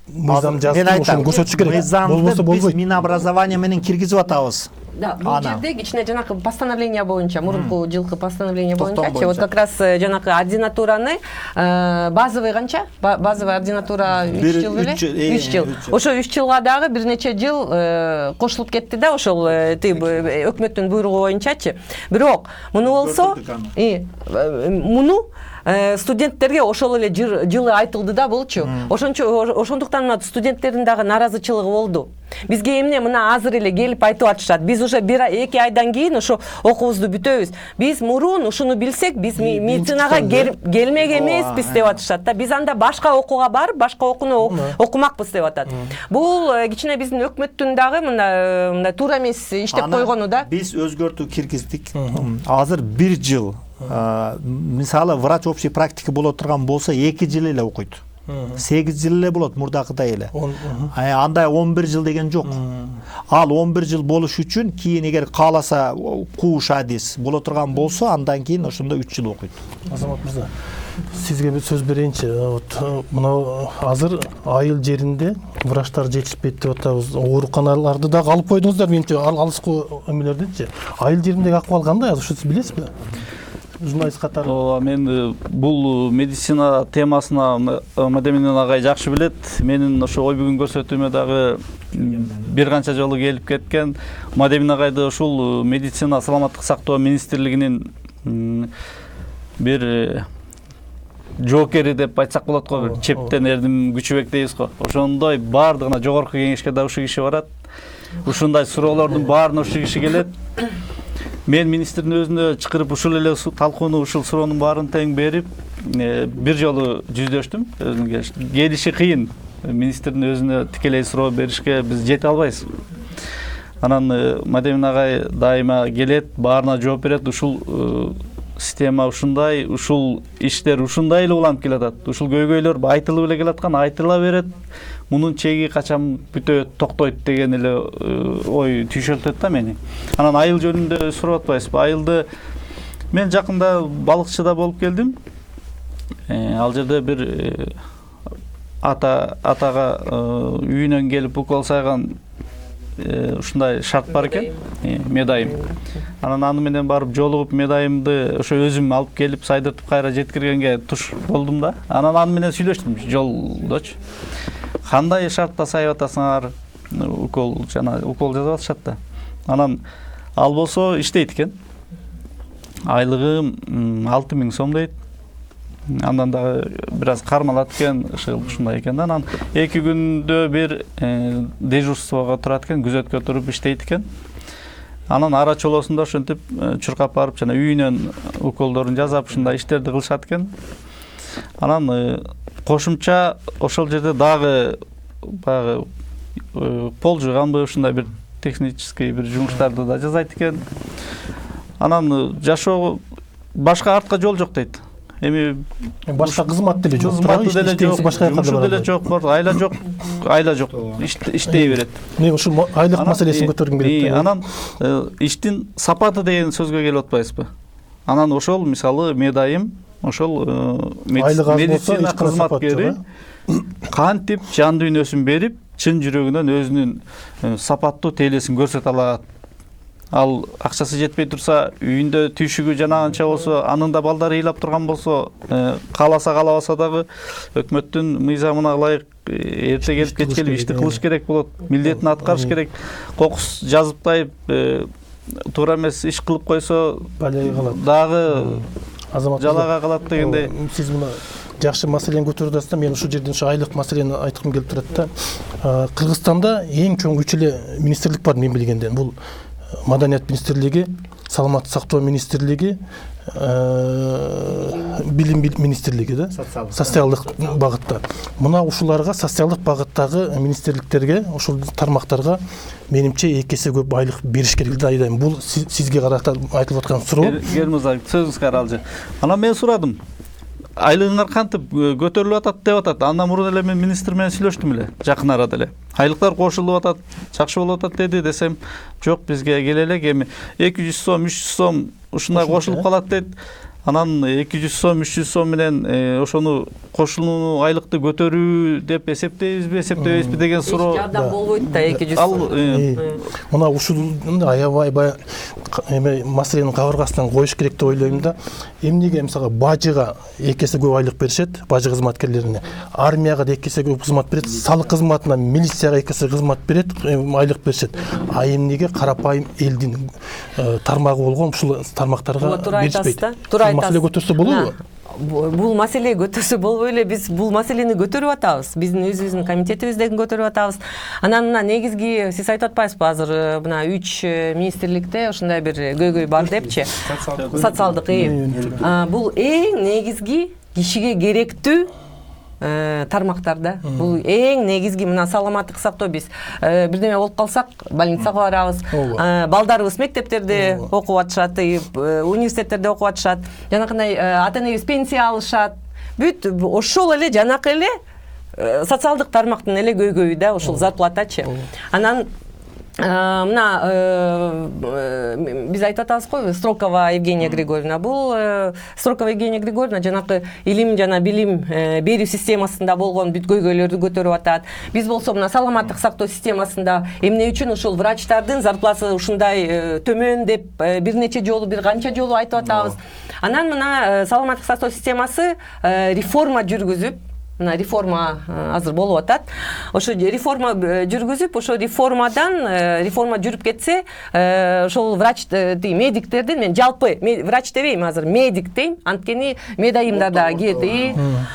мыйзам жазып, ошону көрсөтүш керек. Болбосо болбойт. Минобразование менен киргизип атабыз. Да, бул жерде кичине жанакы постановление боюнча, мурунку жылкы постановление боюнча, вот как раз жанакы ординатураны базовый канча? Базовый ординатура 3 жыл беле? 3 жыл. Ошо 3 жылга дагы бир нече жыл кошулуп кетти да, ошол өкмөттүн буйругу боюнчачы. Бирок муну болсо, муну студенттерге ошол эле жылы айтылды да болчу. Ошондуктан студенттердин дагы наразычылыгы болду. Бизге эмне мына азыр эле келип айтып атышат. Биз уже 1-2 айдан кийин ошо окуубузду бүтөбүз. Биз мурун ушуну билсек, биз медицинага келмек эмеспиз деп атышат да. Биз анда башка окууга барып, башка окууну окумакпыз деп атат. Бул кичине биздин өкмөттүн дагы мына туура эмес иштеп койгону да. Биз өзгөртүү киргиздик. Азыр 1 жыл мисалы врач общий практика боло турган болсо 2 жыл эле окуйт. 8 жыл эле болот мурдакыдай эле. Андай 11 жыл деген жок. Ал 11 жыл болуш үчүн кийин эгер кааласа кууш адис боло турган болсо, андан кийин ошондо 3 жыл окуйт. Азамат мырза, сизге бир сөз берейинчи. Мына азыр айыл жеринде врачтар жетишпейт деп атабыз. Ооруканаларды да алып койдуңуздар, менчи алыскы эмелерденчи. Айыл жериндеги акыбал кандай? Ошо сиз билесизби? Журналист катары. Мен бул медицина темасына Мадемин агай жакшы билет. Менин ошо ой бүгүн көрсөтүүмө дагы бир канча жолу келип кеткен. Мадемин агайды ушул медицина саламаттык сактоо министрлигинин бир жоокери деп айтсак болот го, бир чептен эрдим күчүбек дейбиз го. Ошондой баардыгына жогорку кеңешке да ушул киши барат. Ушундай суроолордун баарына ушул киши келет. Мен министрдин өзүнө чакырып ушул эле талкууну, ушул суроонун баарын тең берип, бир жолу жүздөштүм. Өзүнүн келиши кыйын. Министрдин өзүнө тикелей суроо беришке биз жете албайбыз. Анан Мадемин агай дайыма келет, баарына жооп берет. Ушул система ушундай, ушул иштер ушундай эле уланып келатат. Ушул көйгөйлөр айтылып эле келаткан, айтыла берет. Мунун чеги качан бүтөт, токтойт деген эле ой түйшөлтөт да мени. Анан айыл жөнүндө сурап атпайсызбы? Айылды мен жакында балыкчыда болуп келдим. Ал жерде бир атага үйүнөн келип укол сайган ушундай шарт бар экен, медайым. Анан аны менен барып жолугуп медайымды ошо өзүм алып келип сайдыртып кайра жеткиргенге туш болдум да. Анан аны менен сүйлөштүм жолдочу. Кандай шартта сайып атасыңар? Укол жазып атышат да. Анан ал болсо иштейт экен. Айлыгы 6000 сом дейт. Андан дагы бир аз кармалат экен, ушундай экен да. Анан 2 күндө бир дежурствого турат экен, күзөткө туруп иштейт экен. Анан ара чолосунда ошентип чуркап барып, жана үйүнөн уколдорун жасап, ушундай иштерди кылышат экен. Анан кошумча ошол жерде дагы баягы пол жуганбы, ушундай бир технический бир жумуштарды да жасайт экен. Анан жашоо башка артка жол жок дейт. эми башка кызмат деле жок, кызматы деле жок, башка жака жумушу деле жок, айла жок, иштей берет. Мен ушул айлык маселесин көтөргүм келет да. Анан иштин сапаты деген сөзгө келип атпайсызбы? Анан ошол мисалы медайым, ошол медицина кызматкери кантип жан дүйнөсүн берип, чын жүрөгүнөн өзүнүн сапаттуу тейлесин көрсөтө алат. Ал акчасы жетпей турса, үйүндө түйшүгү жанагынча болсо, анын да балдары ыйлап турган болсо, кааласа каалабаса дагы өкмөттүн мыйзамына ылайык эрте келип кеч келип ишти кылыш керек болот, милдетин аткарыш керек. Кокус жазып тайып туура эмес иш кылып койсо, дагы жалага калат дегендей. Сиз мына жакшы маселени көтөрүп атасыздар. Мен ушул жерден ушу айлык маселени айткым келип турат да. Кыргызстанда эң чоң үч эле министрлик бар мен билгенден. Бул Маданият министрлиги, Саламаттык сактоо министрлиги, Билим министрлиги да, социалдык багытта. Мына ушуларга социалдык багыттагы министрликтерге, ушул тармактарга менимче 2 эсе көп айлык бериш керек деп айдайм. Бул сизге карата айтылып аткан суроо. Гермуза, сөзүңүзгө аралжы. Анан мен сурадым. Айлыгыңар кантип көтөрүлүп атат деп атат. Андан мурун эле мен министр менен сүйлөштүм эле, жакын арада эле. Айлыктар кошулуп атат, жакшы болуп атат деди десем, жок, бизге келе элек эми 200 сом, 300 сом ушундай кошулуп калат дейт. Анан 200 сом, 300 сом менен ошону кошулууну айлыкты көтөрүү деп эсептейбизби, эсептебейбизби деген суроо. Жардам болбойт да 200 сом. Мына ушул аябай эме маселенин кабыргасынан коюш керек деп ойлойм да. Эмнеге мисалга бажыга 2 эсе көп айлык беришет, бажы кызматкерлерине. Армияга да 2 эсе көп кызмат берет, салык кызматына, милицияга 2 эсе кызмат берет, айлык беришет. А эмнеге карапайым элдин тармагы болгон ушул тармактарга беришпейт? Маселе көтөрсө болобу? Бул маселе көтөрсө болбой эле биз бул маселени көтөрүп атабыз. Биздин өзүбүздүн комитетибизден көтөрүп атабыз. Анан мына негизги сиз айтып атпайсызбы азыр мына 3 министрликте ушундай бир көйгөй бар депчи. Социалдык бул эң негизги кишиге керектүү тармактарда. Бул эң негизги мына саламаттык сактоо биз бирдеме болуп калсак больницага барабыз. Балдарыбыз мектептерде окуп атышат, университеттерде окуп атышат. Жанакындай ата-энебиз пенсия алышат. Бүт ошол эле жанакы эле социалдык тармактын эле көйгөйү да, ошол зарплатачы. Анан мына биз айтып атабыз го, Строкова Евгения Григорьевна. Бул Строкова Евгения Григорьевна жанакы илим жана билим берүү системасында болгон бүт көйгөйлөрдү көтөрүп атат. Биз болсо мына саламаттык сактоо системасында эмне үчүн ушул врачтардын зарплатасы ушундай төмөн деп бир нече жолу, бир канча жолу айтып атабыз. Анан мына саламаттык сактоо системасы реформа жүргүзүп, мына реформа азыр болуп атат. Ошо реформа жүргүзүп, ошо реформа жүрүп кетсе, ошол врач медиктердин, мен жалпы врач дебейм азыр, медик дейм, анткени медайымдар да киет.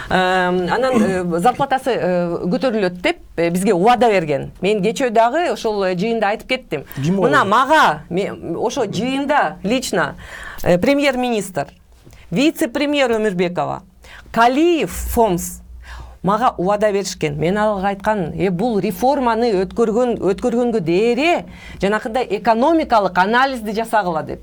Анан зарплатасы көтөрүлөт деп бизге убада берген. Мен кечөө дагы ошол жыйында айтып кеттим. Мына мага ошо жыйында лично премьер-министр, вице-премьер Өмүрбекова, Калиев, ФОМС мага убада беришкен. Мен алга айткан, бул реформаны өткөргөнгө дээре жанакындай экономикалык анализди жасагыла деп.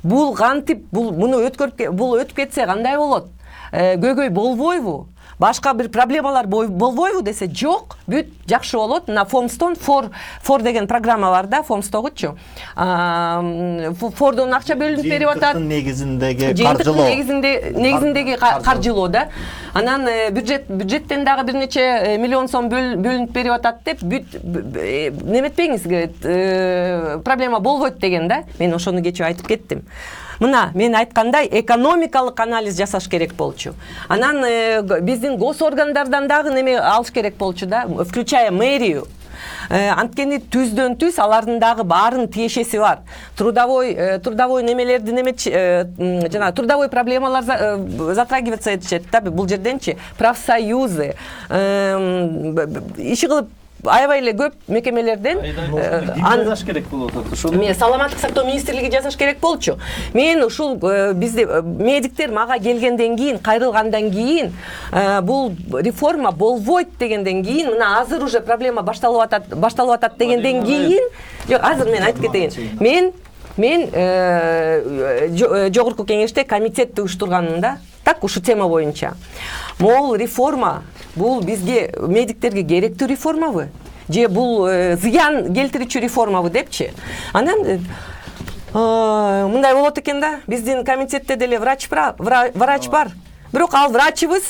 Бул кантип, муну өтүп кетсе кандай болот? Көйгөй болбойбу? Башка бир проблемалар болбойбу десе, жок, бүт жакшы болот. Мына ФОМСтон фор деген программа бар да, ФОМСтогучу. Фордон акча бөлүнүп берип атат. Негизиндеги каржылоо. Негизиндеги каржылоо да. Анан бюджеттен дагы бир нече миллион сом бөлүнүп берип атат деп, бүт неметпеңиз, проблема болбойт деген да. Мен ошону кечээ айтып кеттим. Мына мен айткандай экономикалык анализ жасаш керек болчу. Анан биздин госоргандардан дагы неме алыш керек болчу да, включая мэрию. Анткени түздөн түз алардын дагы баарын тиешеси бар. Трудовой немелерди жана трудовой проблемалар затрагиваться этишет да, бул жерденчи профсоюзы иши кылып аябай эле көп мекемелерден жасаш керек болуп атат. Мен саламаттык сактоо министрлиги жасаш керек болчу. Мен ушул бизде медиктер мага келгенден кийин, кайрылгандан кийин, бул реформа болбойт дегенден кийин, мына азыр уже проблема башталып атат дегенден кийин, жок, азыр мен айтып кетейин. Мен жогорку кеңеште комитетти уюштурганмын да. так ушу тема боюнча. Могул реформа бул бизге медиктерге керектүү реформабы же бул зыян келтирүүчү реформабы депчи. Анан мындай болот экен да, биздин комитетте деле врач бар. Бирок ал врачыбыз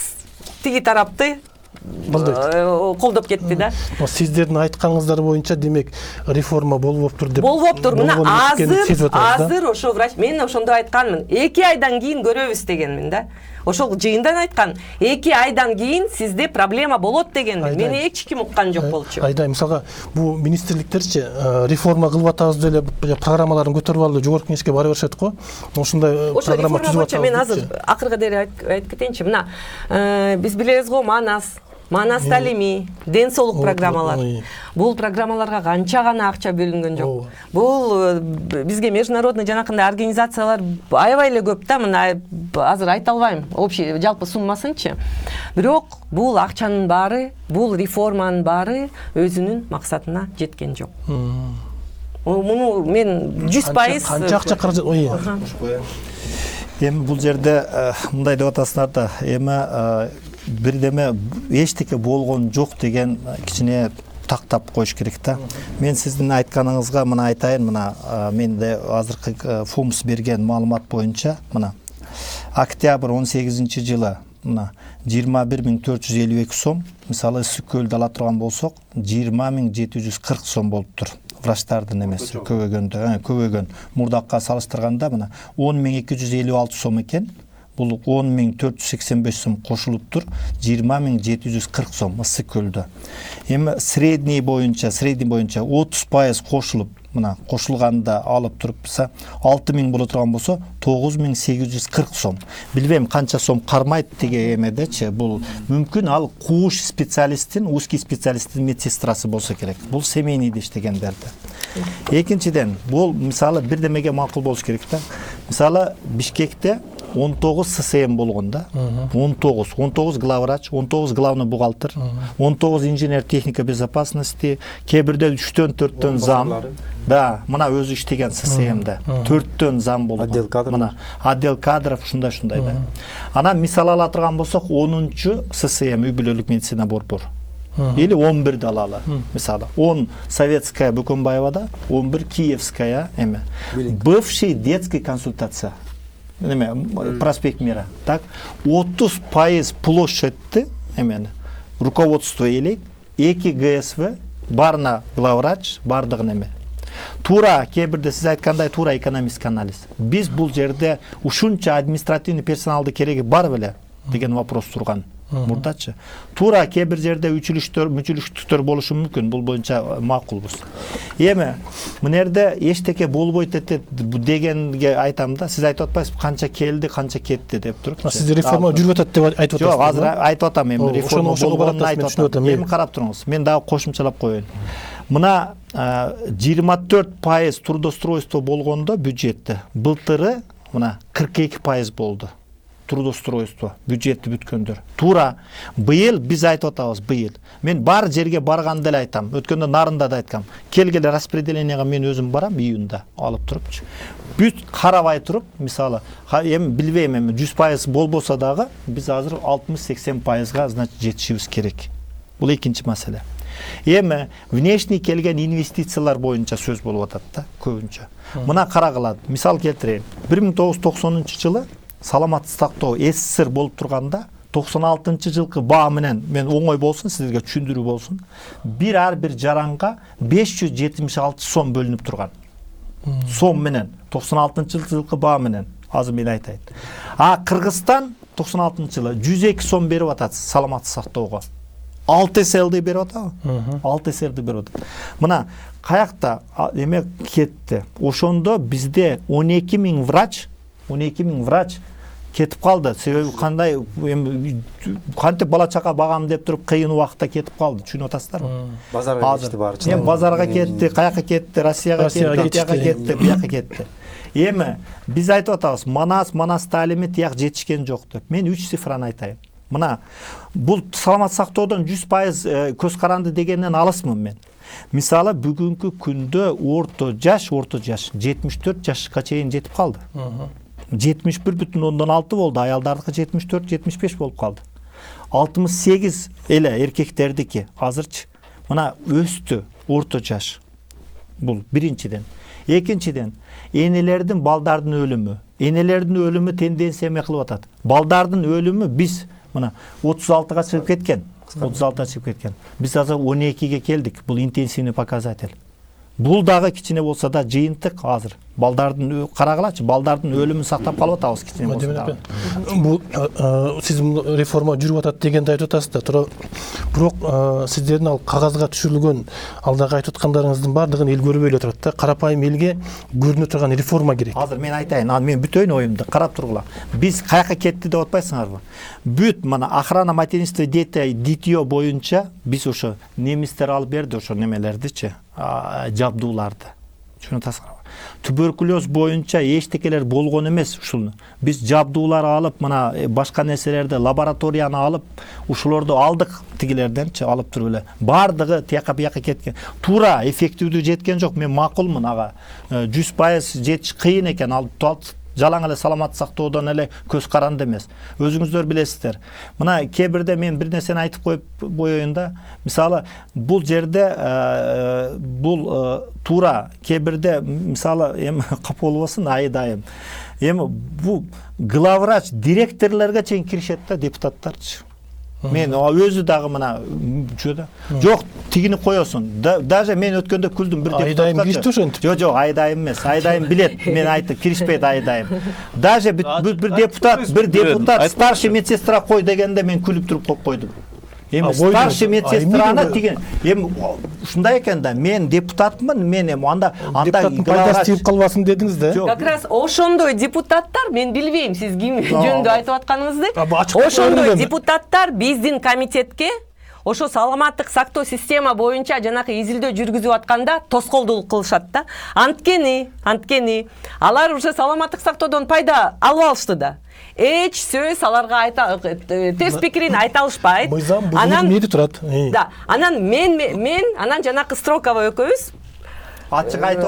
тиги тарапты колдоп кетти да. Сиздердин айтканыңыздар боюнча демек реформа болбоптур деп. Болбоптур. Мына азыр ошо врач, мен ошондо айтканмын. 2 айдан кийин көрөбүз дегенмин да. Ошол жыйындан айткан. 2 айдан кийин сизде проблема болот дегенмин. Мени эч ким уккан жок болчу. Айдай, мисалга бул министрликтерчи реформа кылып атабыз деле программаларын көтөрүп алып жогорку кеңешке бара беришет го. Ошондой программа түзүп атабыз. Мен азыр акыркы деле айтып кетейинчи. Мына биз билебиз го Манас талими, ден соолук программалар. Бул программаларга канча гана акча бөлүнгөн жок. Бул бизге международный жанакындай организациялар аябай эле көп да, мына азыр айта албайм, общий жалпы суммасынчы. Бирок бул акчанын баары, бул реформанын баары өзүнүн максатына жеткен жок. Муну мен 100% канча акча каражат эми бул жерде мындай деп атасыңар да, эми бирдеме эчтеке болгон жок деген кичине тактап коюш керек да. Мен сиздин айтканыңызга мына айтайын, мына менде азыркы ФУМС берген маалымат боюнча, мына октябрь 18-жылы мына 21452 сом, мисалы ысык көлдү ала турган болсок 20740 сом болуптур. Врачтардын эмеси көбөйгөн мурдакка салыштырганда мына 10256 сом экен. Бул 10485 сом кошулуптур, 20740 сом ысык көлдө. Эми средний боюнча 30% кошулуп, мына кошулганда алып турупса 6000 боло турган болсо 9840 сом. Билбейм канча сом кармайт деген эмедечи. Бул мүмкүн ал кууш специалисттин, узкий специалисттин медсестрасы болсо керек. Бул семейныйда иштегендерде. Экинчиден, бул мисалы бирдемеге макул болуш керек да. Мисалы Бишкекте 19 ССМ болгон да. 19 главврач, 19 главный бухгалтер, 19 инженер техника безопасности, кебирде 3-4 зам. Да, мына өзү иштеген ССМде 4 зам болду. Мына отдел кадров ушундай да. Анан мисал ала турган болсок 10-чу ССМ үй бүлөлүк медицина борбор. Или 11 алалы. Мисалы 10 советская Бөкөнбаевада, 11 киевская эме. Бывший детский консультация. Проспект Мира. Так, 30% площадьты эмени руководство элейт, 2 ГСВ, барна главврач, бардыгын эме. Тура кебирде сиз айткандай тура экономический анализ. Биз бул жерде ушунча административный персоналды кереги бар беле деген вопрос турган. Мурдачы. Тура кебир жерде мүчүлүштүктөр болушу мүмкүн. Бул боюнча макулбуз. Эми мына жерде эчтеке болбойт дегенге айтам да. Сиз айтып атпайсызбы канча келди, канча кетти деп туруп. Сиз реформа жүрүп атат деп айтып атасыз. Жок, азыр айтып атам, эми реформа болгонун айтып атам. Эми карап туруңуз. Мен дагы кошумчалап коеюн. Мына 24% трудоустройство болгондо бюджетте былтыры мына 42% болду. Трудоустройство, бюджетти бүткөндөр. Тура быйыл биз айтып атабыз, быйыл. Мен бар жерге барганда эле айтам. Өткөндө Нарында да айткам. Келгеле распределенияга мен өзүм барам июнда алып турупчу. Бүт карабай туруп, мисалы, эми билбейм, эми 100% болбосо дагы биз азыр 60-80%га значит жетишибиз керек. Бул экинчи маселе. Эми внешний келген инвестициялар боюнча сөз болуп атат да, көбүнчө. Мына карагыла, мисал келтирейин. 1990-жылы саламаттык сактоо СССР болуп турганда 96-жылкы баа менен мен оңой болсун сизге түшүндүрүү болсун. Ар бир жаранга 576 сом бөлүнүп турган. Сом менен 96-жылкы баа менен азыр мен айтайын. Кыргызстан 96-жылы 102 сом берип атат саламаттык сактоого. 6 эселди берип атабы? 6 эселди берип атат. Мына каякта эме кетти. Ошондо бизде 12 миң врач кетип калды. Себеби кандай кантип бала чака багам деп туруп кыйын убакытта кетип калды. Түшүнүп атасыздарбы? Базарга кетти баары. Базарга кетти, каяка кетти, Россияга кетти, бияка кетти. Эми биз айтып атабыз, Манас талими тияк жетишкен жок деп. Мен 3 цифраны айтайын. Мына бул саламаттык сактоодон 100% көз каранды дегенден алысмын мен. Мисалы бүгүнкү күндө орто жаш 74 жашка чейин жетип калды. 71,6 болду, аялдардыкы 74-75 болуп калды. 68 эле эркектердики азырчы мына өстү орто жаш. Бул биринчиден. Экинчиден, энелердин балдардын өлүмү. Энелердин өлүмү тенденция эме кылып атат. Балдардын өлүмү биз мына 36-га чыгып кеткен. 36-га чыгып кеткен. Биз азыр 12-ге келдик. Бул интенсивный показатель. Бул дагы кичине болсо да жыйынтык азыр. Балдардын карагылачы, балдардын өлүмүн сактап калып атабыз кичине болсо да. Бул сиз реформа жүрүп атат дегенди айтып атасыз да. Бирок сиздердин ал кагазга түшүрүлгөн алдагы айтып аткандарыңыздын баардыгын эл көрбөй эле турат да. Карапайым элге көрүнө турган реформа керек. Азыр мен айтайын, мен бүтөйүн оюмду карап тургула. Биз каяка кетти деп атпайсыңарбы? Бүт мына охрана материнства детей дитё боюнча биз ошо немистер алып берди ошо немелердичи, жабдууларды. Түшүнүп атасыңарбы? Туберкулез боюнча эчтекелер болгон эмес ушул. Биз жабдуулар алып, мына башка нерселерди, лабораторияны алып, ушулорду алдык тигилерденчи алып туруп эле. Бардыгы тияка бияка кеткен. Туура эффективдүү жеткен жок. Мен макулмун ага. 100% жетиш кыйын экен. Ал жалаң эле саламат сактоодон эле көз каранды эмес. Өзүңүздөр билесиздер. Мына кээ бирде мен бир нерсени айтып коюп коеюн да. Мисалы, бул жерде бул туура кээ бирде мисалы эми капа болбосун айдайым. Эми бул главврач директорлорго чейин киришет да депутаттарчы. Мен өзү дагы мына жөдө. Жок, тигини коесуң. Даже мен өткөндө күлдүм бир депутат. Айдайым киришти ошентип. Жок, айдайым эмес. Айдайым билет. Мен айтып киришпейт айдайым. Даже бир депутат старший медсестра кой дегенде мен күлүп туруп коюп койдум. Эми старший медсестраны тиген эми ушундай экен да, мен депутатмын, мен эми анда депутаттын пайдасы тийип калбасын дедиңиз да. Как раз ошондой депутаттар, мен билбейм сиз ким жөнүндө айтып атканыңызды. Ошондой депутаттар биздин комитетке ошо саламаттык сактоо система боюнча жанакы изилдөө жүргүзүп атканда тоскоолдук кылышат да. Анткени алар уже саламаттык сактоодон пайда алып алышты да. Эч сөз аларга терс пикирин айта алышпайт. Анан меди турат. Да, анан мен анан жанакы Строкова экөөбүз ачык айтып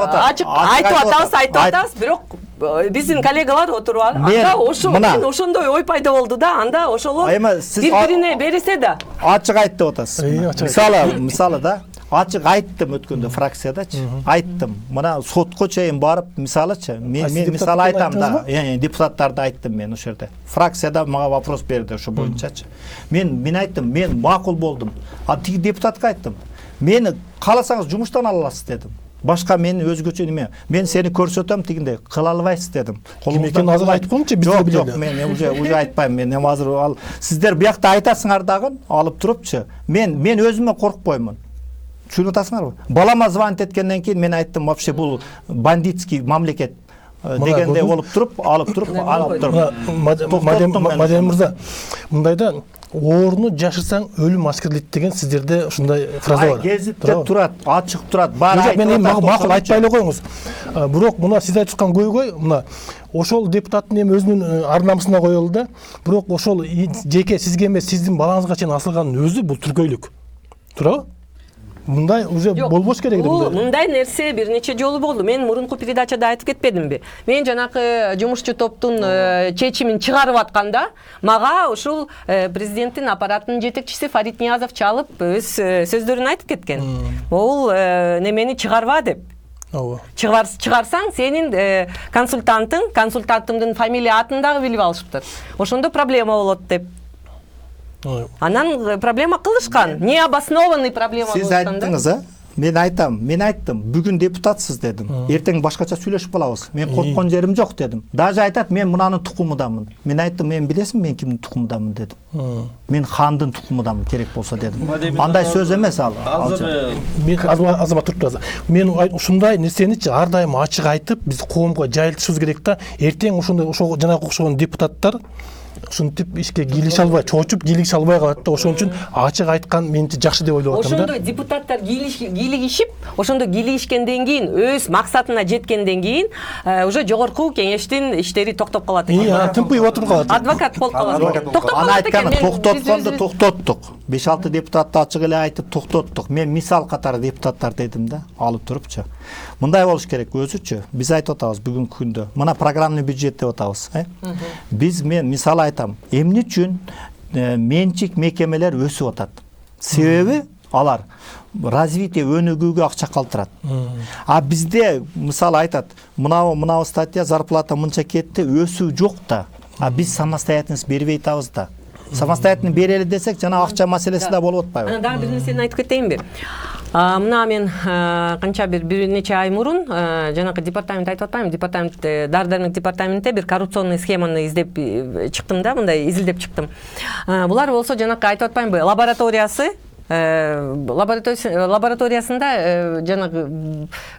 атабыз, бирок биздин коллегалар отуруп анда ошондой ой пайда болду да, анда ошолор бири-бирине берисе да. Ачык айтты деп атасыз. Мисалы да, ачык айттым өткөндө фракциядачы. Айттым. Мына сотко чейин барып, мисалычы, мен мисалы айтам да, депутаттарды айттым мен ошол жерде. Фракцияда мага вопрос берди ошо боюнчачы. Мен айттым, мен макул болдум. А тиги депутатка айттым. Мени кааласаңыз жумуштан ала аласыз дедим. Башка мен өзгөчө неме, мен сени көрсөтөм дегенде кыла албайсыз дедим. Колумуздан азыр айтып коюңчу, биз билели. Жок, мен уже айтпайм. Мен азыр ал сиздер биякта айтасыңар дагы алып турупчу. Мен өзүмө коркпоймун. Түшүнүп атасыңарбы? Балама звонить эткенден кийин мен айттым, вообще бул бандитский мамлекет дегенде алып туруп. Мадем мырза, мындайда орну жашырсаң өлүм аскерлейт деген сиздерде ушундай фраза бар. Гезитте турат, ачык турат. Баары мен макул айтпай эле коюңуз. Бирок мына сиз айтып аткан көйгөй, мына ошол депутаттын эми өзүнүн ар намысына коелу да. Бирок ошол жеке сизге эмес, сиздин балаңызга чейин асылганын өзү бул түркөйлүк. Туурабы? Мындай уже болбош керек эле. Мындай нерсе бир нече жолу болду. Мен мурунку передачада айтып кетпедимби? Мен жанакы жумушчу топтун чечимин чыгарып атканда, мага ушул президенттин аппаратынын жетекчиси Фарид Ниязов чалып өз сөздөрүн айтып кеткен. Ол немени чыгарба деп. Чыгарсаң сенин консультантыңдын фамилия атын дагы билип алышыптыр. Ошондо проблема болот деп. Анан проблема кылышкан. Необоснованный проблема болушкан. Сиз айттыңыз, Мен айттым, бүгүн депутатсыз дедим. Эртең башкача сүйлөшүп калабыз. Мен корккон жерим жок дедим. Даже айтат, мен мунанын тукумудамын. Мен айттым, мен билесиңби мен кимдин тукумудамын дедим. Мен хандын тукумудамын керек болсо дедим. Андай сөз эмес ал. Мен азамат туруп турасыз. Мен ушундай нерсеничи ар дайым ачык айтып, биз коомго жайылтышыбыз керек да. Эртең ошондой жанагы окшогон депутаттар ушинтип ишке кийлигише албай, чоочуп кийлигише албай калат да. Ошон үчүн ачык айткан менимче жакшы деп ойлоп атам да. Ошондой депутаттар кийлигишип, ошондо кийлигишкенден кийин өз максатына жеткенден кийин уже жогорку кеңештин иштери токтоп калат экен. Тынпыйып отуруп калат. Адвокат болуп калат. Токтоп Ана калат экен. айтканы токтотконду токтоттук. 5-6 депутатты ачык эле айтып токтоттук. Мен мисал катары депутаттар дедим да, алып турупчу. Мындай болуш керек өзүчү. Биз айтып атабыз бүгүнкү күндө. Мына программный бюджет деп атабыз, мен мисал айтам. Эмне үчүн менчик мекемелер өсүп атат? Себеби алар развитие өнүгүүгө акча калтырат. А бизде мисал айтат, мынау статья зарплата мынча кетти, өсүү жок да. А биз самостоятельность бербей атабыз да. Самостоятельно берели десек, жана акча маселеси да болуп атпайбы? Дагы бир нерсени айтып кетейинби? Мына мен канча бир нече ай мурун жанакы департамент айтып атпаймынбы, департамент дары-дармек департаментте бир коррупционный схеманы издеп чыктым да, мындай изилдеп чыктым. Булар болсо жанакы айтып атпаймынбы, лабораториясында жанагы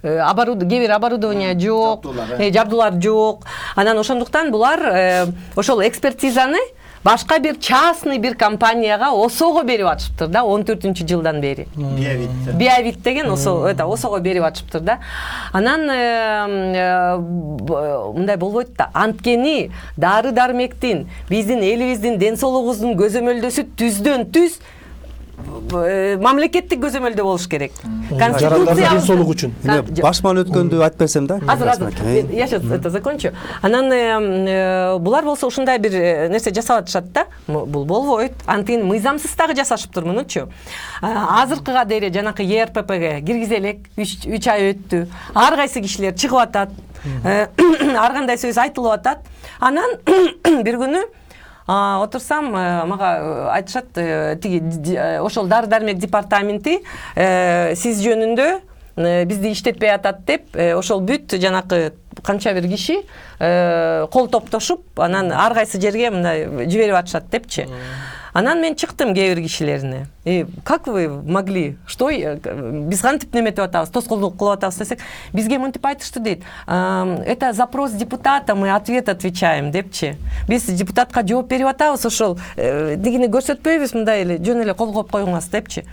кээ бир оборудование жок, жабдуулар жок. Анан ошондуктан булар ошол экспертизаны башка бир частный бир компанияга ОСОго берип атышыптыр да, 14-жылдан бери. Биовид деген ОСОго берип атышыптыр да. Анан мындай болбойт да. Анткени дары-дармектин, биздин элибиздин ден соолугубуздун көзөмөлдөсү түздөн түз мамлекеттик көзөмөлдө болуш керек. Конституция соолук үчүн. Башман өткөндү айтып берсем да. Азыр. Я сейчас это закончу. Анан булар болсо ушундай бир нерсе жасап атышат да. Бул болбойт. Анткени мыйзамсыз дагы жасашыптыр мунучу. Азыркыга дейре жанакы ЕРППге киргизелек 3 ай өттү. Ар кайсы кишилер чыгып атат. Ар кандай сөз айтылып атат. Анан бир күнү отурсам, мага айтышат, ошол дары-дармек департаменти сиз жөнүндө бизди иштетпей атат деп, ошол бүт жанакы канча бир киши кол топтошуп, анан ар кайсы жерге мындай жиберип атышат депчи. Анан мен чыктым кээ бир кишилерине. Как вы могли? Что биз кантип неметип атабыз, тоскоолдук кылып атабыз десек, бизге мынтип айтышты дейт. Это запрос депутата, мы ответ отвечаем депчи. Биз депутатка жооп берип атабыз, ошол дегени көрсөтпөйбүз, мындай эле жөн эле кол коюп коюңуз депчи.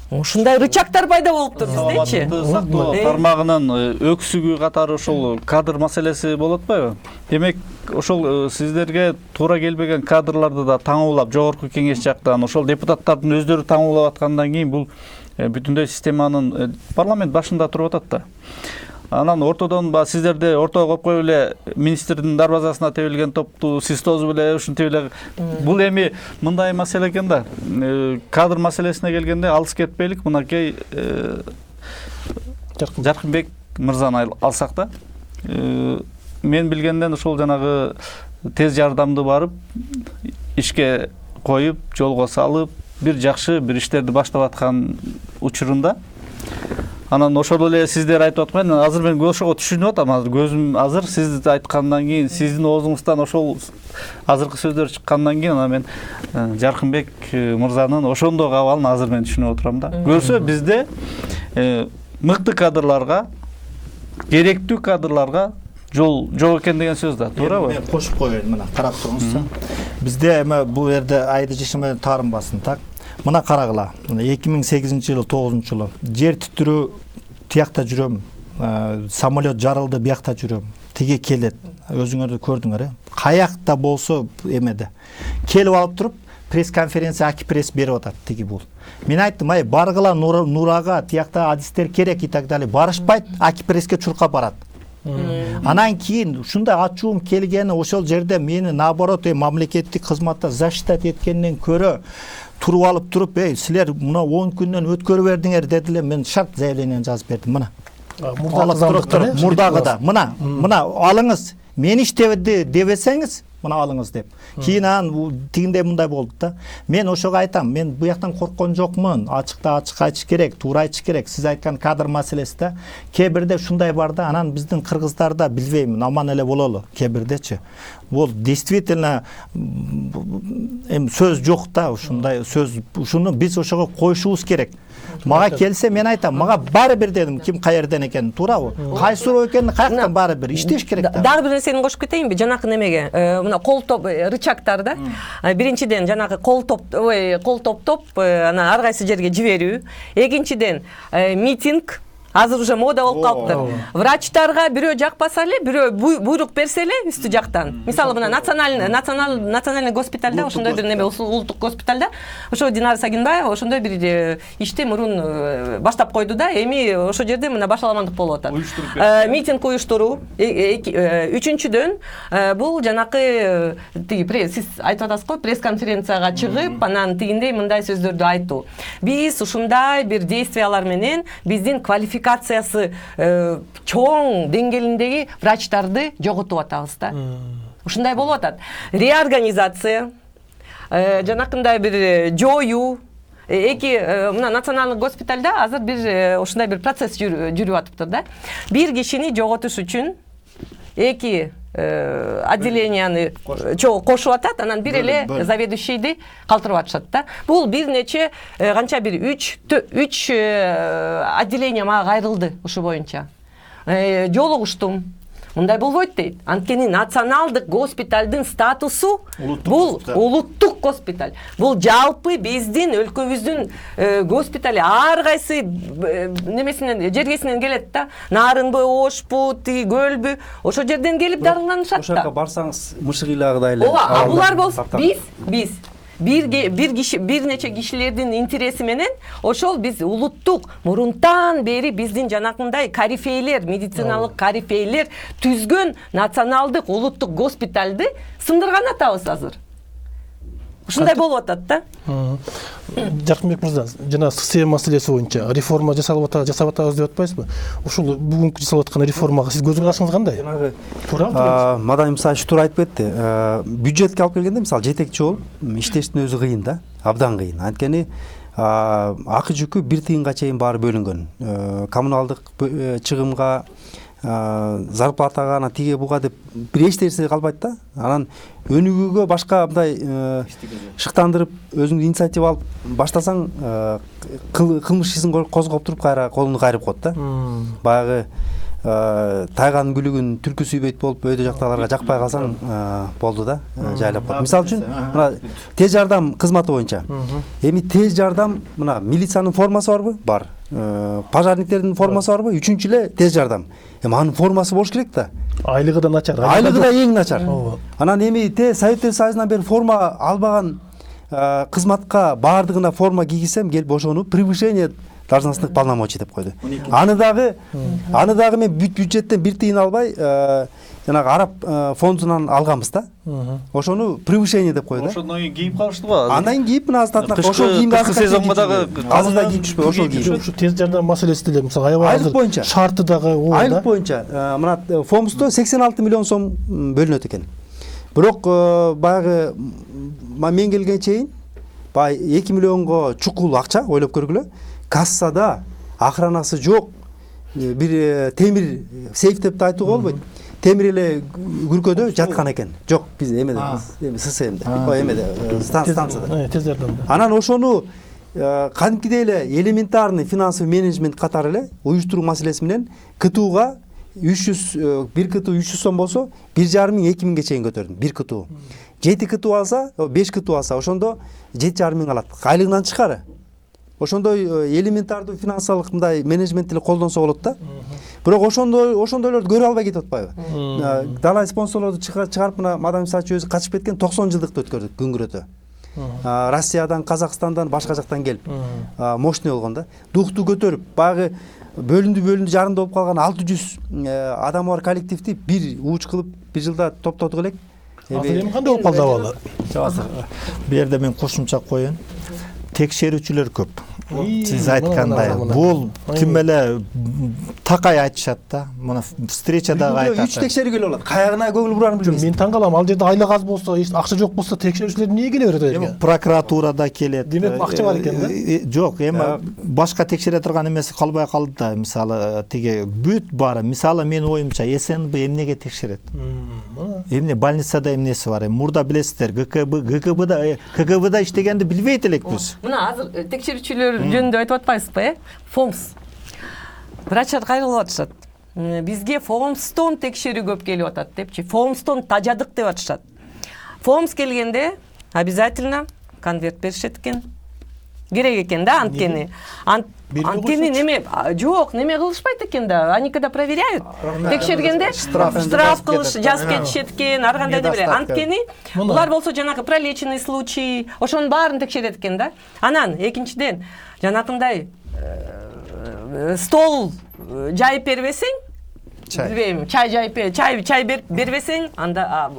Ушундай рычагтар пайда болуптур биздечи. Сактоо тармагынын өксүгү катары ошол кадр маселеси болуп атпайбы? Демек, ошол сиздерге туура келбеген кадрларды да таңуулап, жогорку кеңеш жактан, ошол депутаттардын өздөрү таңуулап аткандан кийин бул бүтүндөй системанын парламент башында туруп атат да. Анан ортодон сиздерде ортого коюп коюп эле министрдин дарбазасына тебилген топту сиз тозуп эле ушинтип эле бул эми мындай маселе экен да. Кадр маселесине келгенде алыс кетпейлик, мынакей Жаркынбек мырзаны алсак да. Мен билгенден ошол жанагы тез жардамды барып ишке коюп, жолго салып, бир жакшы бир иштерди баштап аткан учурунда анан ошол эле сиздер айтып аткан, азыр мен ошого түшүнүп атам, азыр көзүм азыр сиз айткандан кийин, сиздин оозуңуздан ошол азыркы сөздөр чыккандан кийин анан мен Жаркынбек мырзанын ошондогу абалын азыр мен түшүнүп отурам да. Көрсө бизде мыкты кадрларга, керектүү кадрларга жол жок экен деген сөз да, туурабы? Мен кошуп коеюн, мына карап туруңузчу. Бизде эми бул жерде айды жешим менен таарынбасын, так. Мына карагыла. 2008-жылы, 9-жылы жер титирөө тиякта жүрөм, самолет жарылды биякта жүрөм. Тиги келет. Өзүңөр көрдүңөр, каякта болсо эмеде. Келип алып туруп, пресс-конференция Аки-пресс берип атат тиги бул. Мен айттым, баргыла Нурага тиякта адистер керек и так далее. Барышпайт, Аки-пресске чуркап барат. Анан кийин ушундай ачуум келгени ошол жерде мени наоборот мамлекеттик кызматта защитать эткенден көрө туруп алып туруп, силер мына 10 күндөн өткөрүп бердиңер дедилер. Мен шарт заявление жазып бердим, мына. Мурдагыда, мына алыңыз. Мен иштебеди дебесеңиз, мына алыңыз деп. Кийин анан тигиндей мындай болду да. Мен ошого айтам, мен буяктан корккон жокмун. Ачыкта ачык айтыш керек, туура айтыш керек. Сиз айткан кадр маселеси да. Кээ бирде ушундай бар да, анан биздин кыргыздарда билбейм, аман эле бололу, кээ бирдечи. Бул действительно сөз жок да, ушундай сөз. Ушуну биз ошого коюшубуз керек. Мага келсе мен айтам, мага баары бир дедим, ким каерден экенин, туурабы? Кайсыроо экенин каяктан баары бир иштеш керек да. Дагы бир нерсени кошуп кетейинби? Жанакы немеге, мына кол топ рычагтар да. Биринчиден жанагы кол топтоп анан ар кайсы жерге жиберүү. Экинчиден митинг. Азыр уже мода болуп калыптыр. Врачтарга бирөө жакпаса эле, бирөө буйрук берсе эле үстү жактан. Мисалы мына национальный госпитальда, ошондой бир неме, улуттук госпитальда, ошо Динара Сагинбаева ошондой бир ишти мурун баштап койду да. Эми ошол жерде мына башаламандык болуп атат. Митинг уюштуруу. Үчүнчүдөн бул жанакы сиз айтып атасыз го, пресс-конференцияга чыгып, анан тигиндей мындай сөздөрдү айтуу. Биз ушундай бир действиялар менен биздин квалификациясы чоң деңгээлиндеги врачтарды жоготуп атабыз да. Ушундай болуп атат. Реорганизация, жанакындай бир жоюу, мына националдык госпитальда азыр бир ушундай бир процесс жүрүп атыптыр да. Бир кишини жоготуш үчүн эки отделенияны кошуп атат, анан бир эле заведующийди калтырып атышат да. Бул бир нече канча бир 3 отделение мага кайрылды ушу боюнча. Жолугуштум. Мындай болбойт дейт. Анткени националдык госпиталдын статусу бул улуттук госпиталь. Бул жалпы биздин өлкөбүздүн госпитали ар кайсы немесинен жергесинен келет да. Нарынбы, Ошпу, Көлбү, ошол жерден келип дарыланышат да. Ошол жака барсаңыз мышык ыйлагыдай эле. Ооба, булар болсо биз бир нече кишилердин интереси менен ошол биз улуттук мурунтан бери биздин жанакындай карифейлер, медициналык карифейлер түзгөн националдык улуттук госпитальды сындырган атабыз азыр. Ушундай болуп атат да. Жаркынбек мырза, жана ССМ маселеси боюнча реформа жасап атабыз деп атпайсызбы? Ушул бүгүнкү жасалып аткан реформага сиз көз карашыңыз кандай? Туура. Мадай мисалы туура айтып кетти. Бюджетке алып келгенде мисалы жетекчи болуп иштештин өзү кыйын да, абдан кыйын. Анткени акы жүкү 1 тыйынга чейин баары бөлүнгөн. Коммуналдык чыгымга, зарплатага, ана тиге буга деп бир эч нерсе калбайт да. Анан өнүгүүгө башка мындай шыктандырып өзүң инициатива алып баштасаң кылмыш ишин козгоп туруп кайра колуну кайрып коет да. Баягы тайганын күлүгүн түлкү сүйбөйт болуп өйдө жактагыларга жакпай калсаң болду да, жайлап коет. Мисалы үчүн мына тез жардам кызматы боюнча. Эми тез жардам мына милициянын формасы барбы? Бар. Пожарниктердин формасы барбы? Үчүнчү эле тез жардам. Эми анын формасы болуш керек да. Айлыгы да начар. Айлыгы да эң начар. Анан эми Советтер Союзунан бери форма албаган кызматка баардыгына форма кийгизсем келип ошону превышение должностных полномочий деп койду. Аны дагы мен бюджеттен 1 тыйын албай жанагы араб фондунан алганбыз да. Ошону превышение деп койду. Ошондон кийин кийип калыштыбы? Андан кийин кийип мына астатына ошол кийимди сезонго дагы азырда кийип түшпөй, ошол кийим. Ушу тез жардам маселеси деле мисалы аябай айлык боюнча шарты дагы ооба да. Айлык боюнча мына фондусто 86 миллион сом бөлүнөт экен. Бирок баягы мен келгенге чейин баягы 2 миллионго чукул акча ойлоп көргүлө. Кассада охранасы жок, бир темир сейф деп айтууга болбойт. Темир эле күркөдө жаткан экен. Жок, биз эмеде, ССМде, эмеде, станцияда. Тез жардамда. Анан ошону кадимкидей эле элементарный финансовый менеджмент катары эле уюштуруу маселеси менен КТУга 300 бир КТУ 300 сом болсо 1,5 миң 2 миңге чейин көтөрдүм. Бир КТУ. 7 КТУ алса, 5 КТУ алса, ошондо 7,5 миң алат. Айлыгынан тышкары. Ошондой элементардуу финансылык мындай менеджмент эле колдонсо болот да. Бирок ошондойлорду көрө албай кетип атпайбы? Далай спонсорлорду чыгарып мына Мадам Исаевич өзү качып кеткен 90 жылдыкты өткөрдүк күнгүрөтө. Россиядан, Казакстандан, башка жактан келип мощный болгон да. Духту көтөрүп, баягы бөлүндү жарымда болуп калган 600 адам бар коллективди бир ууч кылып бир жылда топтодук элек. Азыр эми кандай болуп калды абалы? Бу жерде мен кошумча коеюн. Текшерүүчүлөр көп. Сиз айткандай, бул ким эле такай айтышат да. Мына встречадагы айтат. 3 текшерүү келип алат. Каягына көңүл бурарын билбейсиз. Мен таң калам, ал жерде айлык аз болсо, акча жок болсо текшерүүчүлөр эмнеге келе берет эми? Прокуратурада келет. Демек акча бар экен да? Жок, эми башка текшере турган эмеси калбай калды да. Мисалы тиги бүт баары. Мисалы менин оюмча СНБ эмнеге текшерет? Эмне больницада эмнеси бар? Мурда билесиздер, КГБда иштегенди билбейт элекпиз. Мына азыр текшерүүчүлөр жөнүндө айтып атпайсызбы, ФОМС. Врачтар кайрылып атышат. Бизге ФОМСтон текшерүү көп келип атат депчи. ФОМСтон тажадык деп атышат. фомс келгенде обязательно конверт беришет экен, керек экен да, анткени анткени неме жок, неме кылышпайт экен да, они когда проверяют, текшергенде штраф жазып кетишет экен, ар кандай эле. Анткени булар болсо жанагы пролеченный случай, ошонун баарын текшерет экен да. Анан экинчиден жанакындай стол жайып бербесең, билбейм, чай бербесең, анда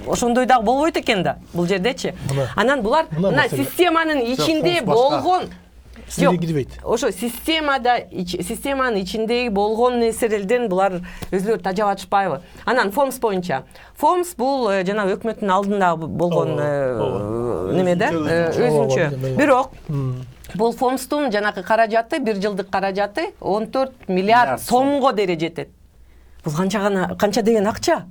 ошондой дагы болбойт экен да бул жердечи. Анан булар мына системанын ичинде болгон сизге кирбейт. Ошо системанын ичиндеги болгон нерселерден булар өзүлөрү тажап атышпайбы? Анан фомс боюнча. Фомс бул жана өкмөттүн алдында болгон неме да, өзүнчө. Бирок бул фомстун жанакы каражаты, 1 жылдык каражаты 14 миллиард сомго дере жетет. Бул канча деген акча?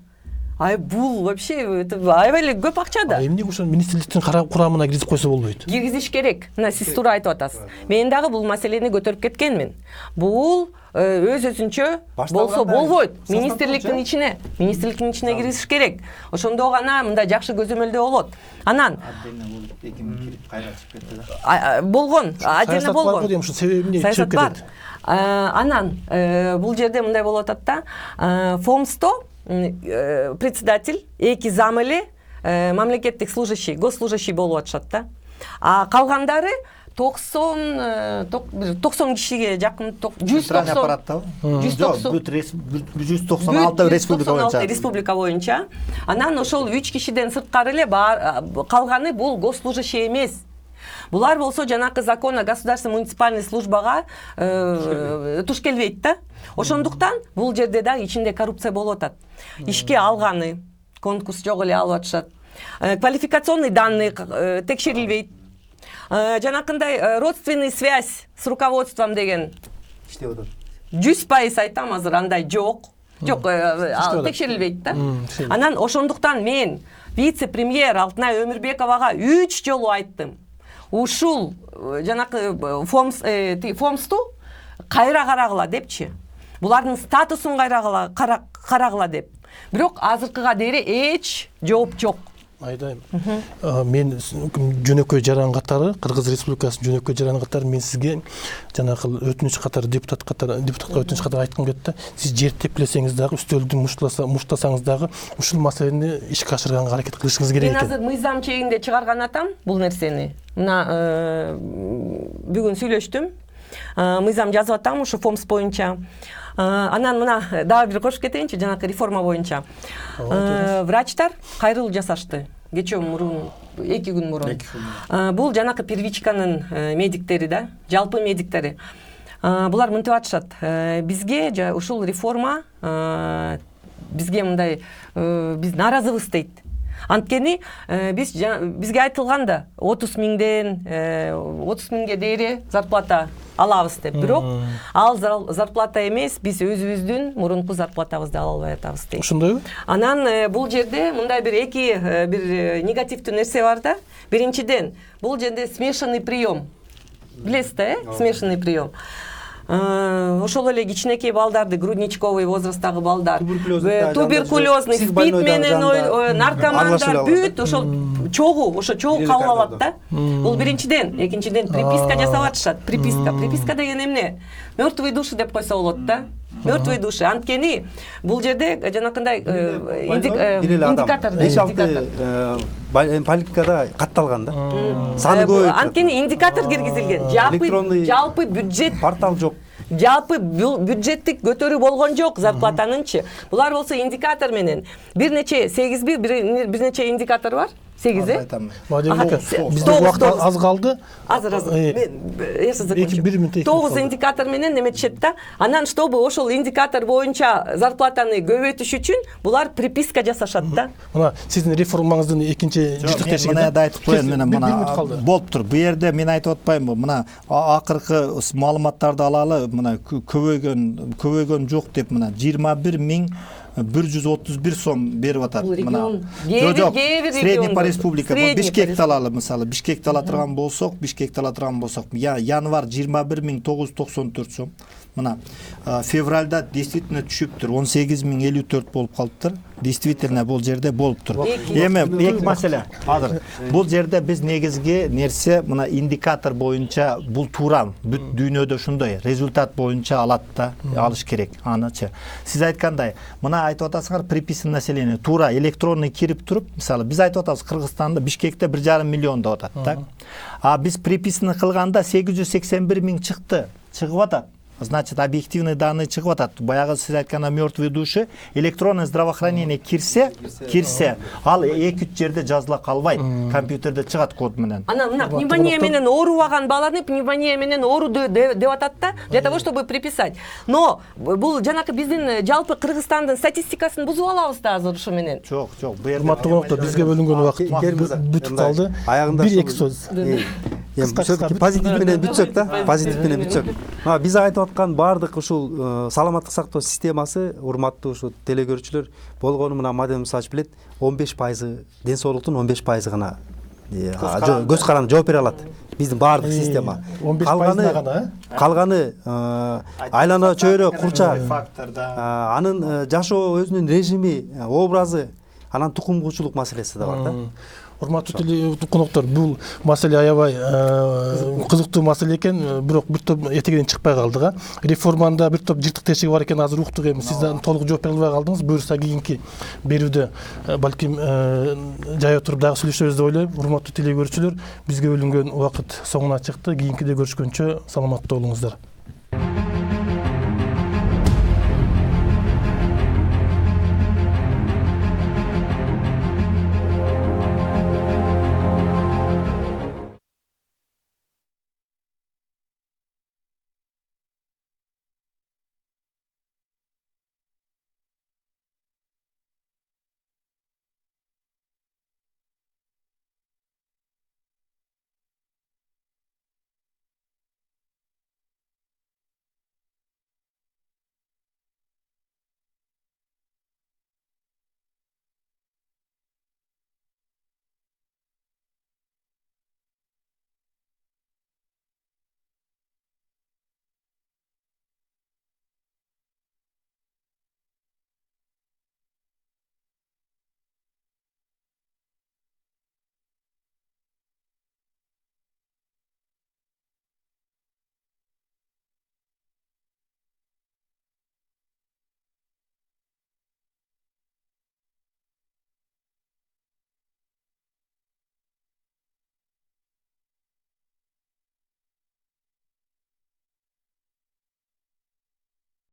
Бул вообще аябай эле көп акча да. Эмне ошо министрликтин курамына киргизип койсо болбойт? Киргизиш керек. Мына сиз туура айтып атасыз. Мен дагы бул маселени көтөрүп кеткенмин. Бул өз-өзүнчө болсо болбойт. Министрликтин ичине киргизиш керек. Ошондо гана мындай жакшы көзөмөлдөө болот. Анан болгон, отдельно болгон. Саясат бар. Анан бул жерде мындай болуп атат да. Фомсто председатель, 2 зам эле мамлекеттик служащий, госслужащий болуп атышат да. Калгандары 90 кишиге жакын, 196 республика боюнча. Анан ошол 3 кишиден сырткары эле калганы бул госслужащий эмес. Булар болсо жанакы закон о государственной муниципальной службага туш келбейт да. Ошондуктан бул жерде да ичинде коррупция болуп атат. Ишке алганы, конкурс жок эле алып атышат. Квалификационный данные текшерилбейт. Жанакындай родственный связь с руководством деген иштеп атат. 100% айтам азыр андай жок. Жок, текшерилбейт да. Анан ошондуктан мен вице-премьер Алтынай Өмүрбековага 3 жолу айттым. Ушул жанакы фомсту кайра карагыла депчи. Булардын статусун кайра карагыла деп. Бирок азыркыга дере эч жооп жок. Айдайм. Мен жөнөкөй жаран катары, Кыргыз Республикасынын жөнөкөй жаран катары мен сизге жанакы өтүнүч катары депутатка өтүнүч катары айткым келет да. Сиз жертеп элесеңиз дагы, үстөлдү муштасаңыз дагы ушул маселени ишке ашырганга аракет кылышыңыз керек экен. Мен азыр мыйзам чегинде чыгарган атам бул нерсени. Мына бүгүн сүйлөштүм. Мыйзам жазып атам ушу фомс боюнча. Анан мына дагы бир кошуп кетейинчи, жанакы реформа боюнча. Врачтар кайрылуу жасашты. Кечээ мурун, 2 күн мурун. Бул жанакы первичканын медиктери да, жалпы медиктери. Булар мынтип атышат. Бизге ушул реформа бизге мындай биз нааразыбыз дейт. Анткени бизге айтылганда 30 миңге дейре зарплата алабыз деп. Бирок ал зарплата эмес, биз өзүбүздүн мурунку зарплатабызды ала албай атабыз дейт. Ошондойбу? Анан бул жерде мындай бир негативдүү нерсе бар да. Биринчиден, бул жерде смешанный прием. Билесиз да, смешанный прием. Ошол эле кичинекей балдарды, грудничковый возрасттагы балдар, туберкулезный, спид менен наркомандар, бүт ошол чогуу кабыл алат да. Бул биринчиден, экинчиден приписка жасап атышат. Приписка деген эмне? Мертвые души деп койсо болот да. Мертвые души. Анткени бул жерде жанакындай индикатор. Политикада катталган да. Саны көп. Анткени индикатор киргизилген. Жалпы бюджет портал жок. Жалпы бюджеттик көтөрүү болгон жок зарплатанынчы. Булар болсо индикатор менен бир нече 8 бир нече индикатор бар. 8 Бизде убакыт аз калды. Азыр. Мен закончу. 9 индикатор менен неметишет да. Анан чтобы ошол индикатор боюнча зарплатаны көбөйтүш үчүн булар приписка жасашат да. Мына сиздин реформаңыздын экинчи жыштык тешиги. Мына да айтып коеюн, мына болуп тур. Бу жерде мен айтып атпаймынбы? Мына акыркы маалыматтарды алалы, мына көбөйгөн жок деп мына 21.131 сом берип атат. Мына жок, средний по республика. Бишкекти алалы, мисалы, Бишкекти ала турган болсок, январь 21.994 сом. Мына февралда действительно түшүптүр, 18.054 болуп калыптыр. действительно бул жерде болуп туруп. Эми эки маселе азыр. Бул жерде биз негизги нерсе мына индикатор боюнча бул туура бүт дүйнөдө ошондой результат боюнча алат да, алыш керек анычы. Сиз айткандай, мына айтып атасыңар приписан население туура электронный кирип туруп, мисалы биз айтып атабыз Кыргызстанда Бишкекте 1,5 миллион деп атат да. А биз приписаны кылганда 881 миң чыгып атат. Значит, объективный данные чыгып атат. Баягы сиз айтканда мертвые души электронное здравоохранение кирсе, ал 2-3 жерде жазыла калбайт. Компьютерде чыгат код менен. Ана мына пневмония менен оорубаган баланы пневмония менен ооруда деп атат да, для того чтобы приписать. Но бул жанакы биздин жалпы Кыргызстандын статистикасын бузуп алабыз да азыр ушу менен. Жок. Урматтуу коноктор, бизге бөлүнгөн убакыт бүтүп калды. Бир-эки сөз. Позитив менен бүтсөк да, позитив менен бүтсөк. Биз айтып аткан баардык ушул саламаттык сактоо системасы, урматтуу ушу телекөрүүчүлөр, болгону мына Мадем Мусаевич билет, 15% ден соолуктун 15% гана көз каранды жооп бере алат. Биздин баардык система. 15% гана, калганы айлана чөйрө, курча, анын жашоо өзүнүн режими, образы, анан тукум куучулук маселеси да бар да. Урматтуу телеконоктор, бул маселе аябай кызыктуу маселе экен, бирок бир топ этегинен чыкпай калдык. Реформанда бир топ жыртык тешиги бар экен, азыр уктук эми. Сиз толук жооп бере албай калдыңыз. Буюрса кийинки берүүдө балким жая туруп дагы сүйлөшөбүз деп ойлойм. Урматтуу телекөрүүчүлөр, бизге бөлүнгөн убакыт соңуна чыкты. Кийинкиде көрүшкөнчө саламаттуу болуңуздар.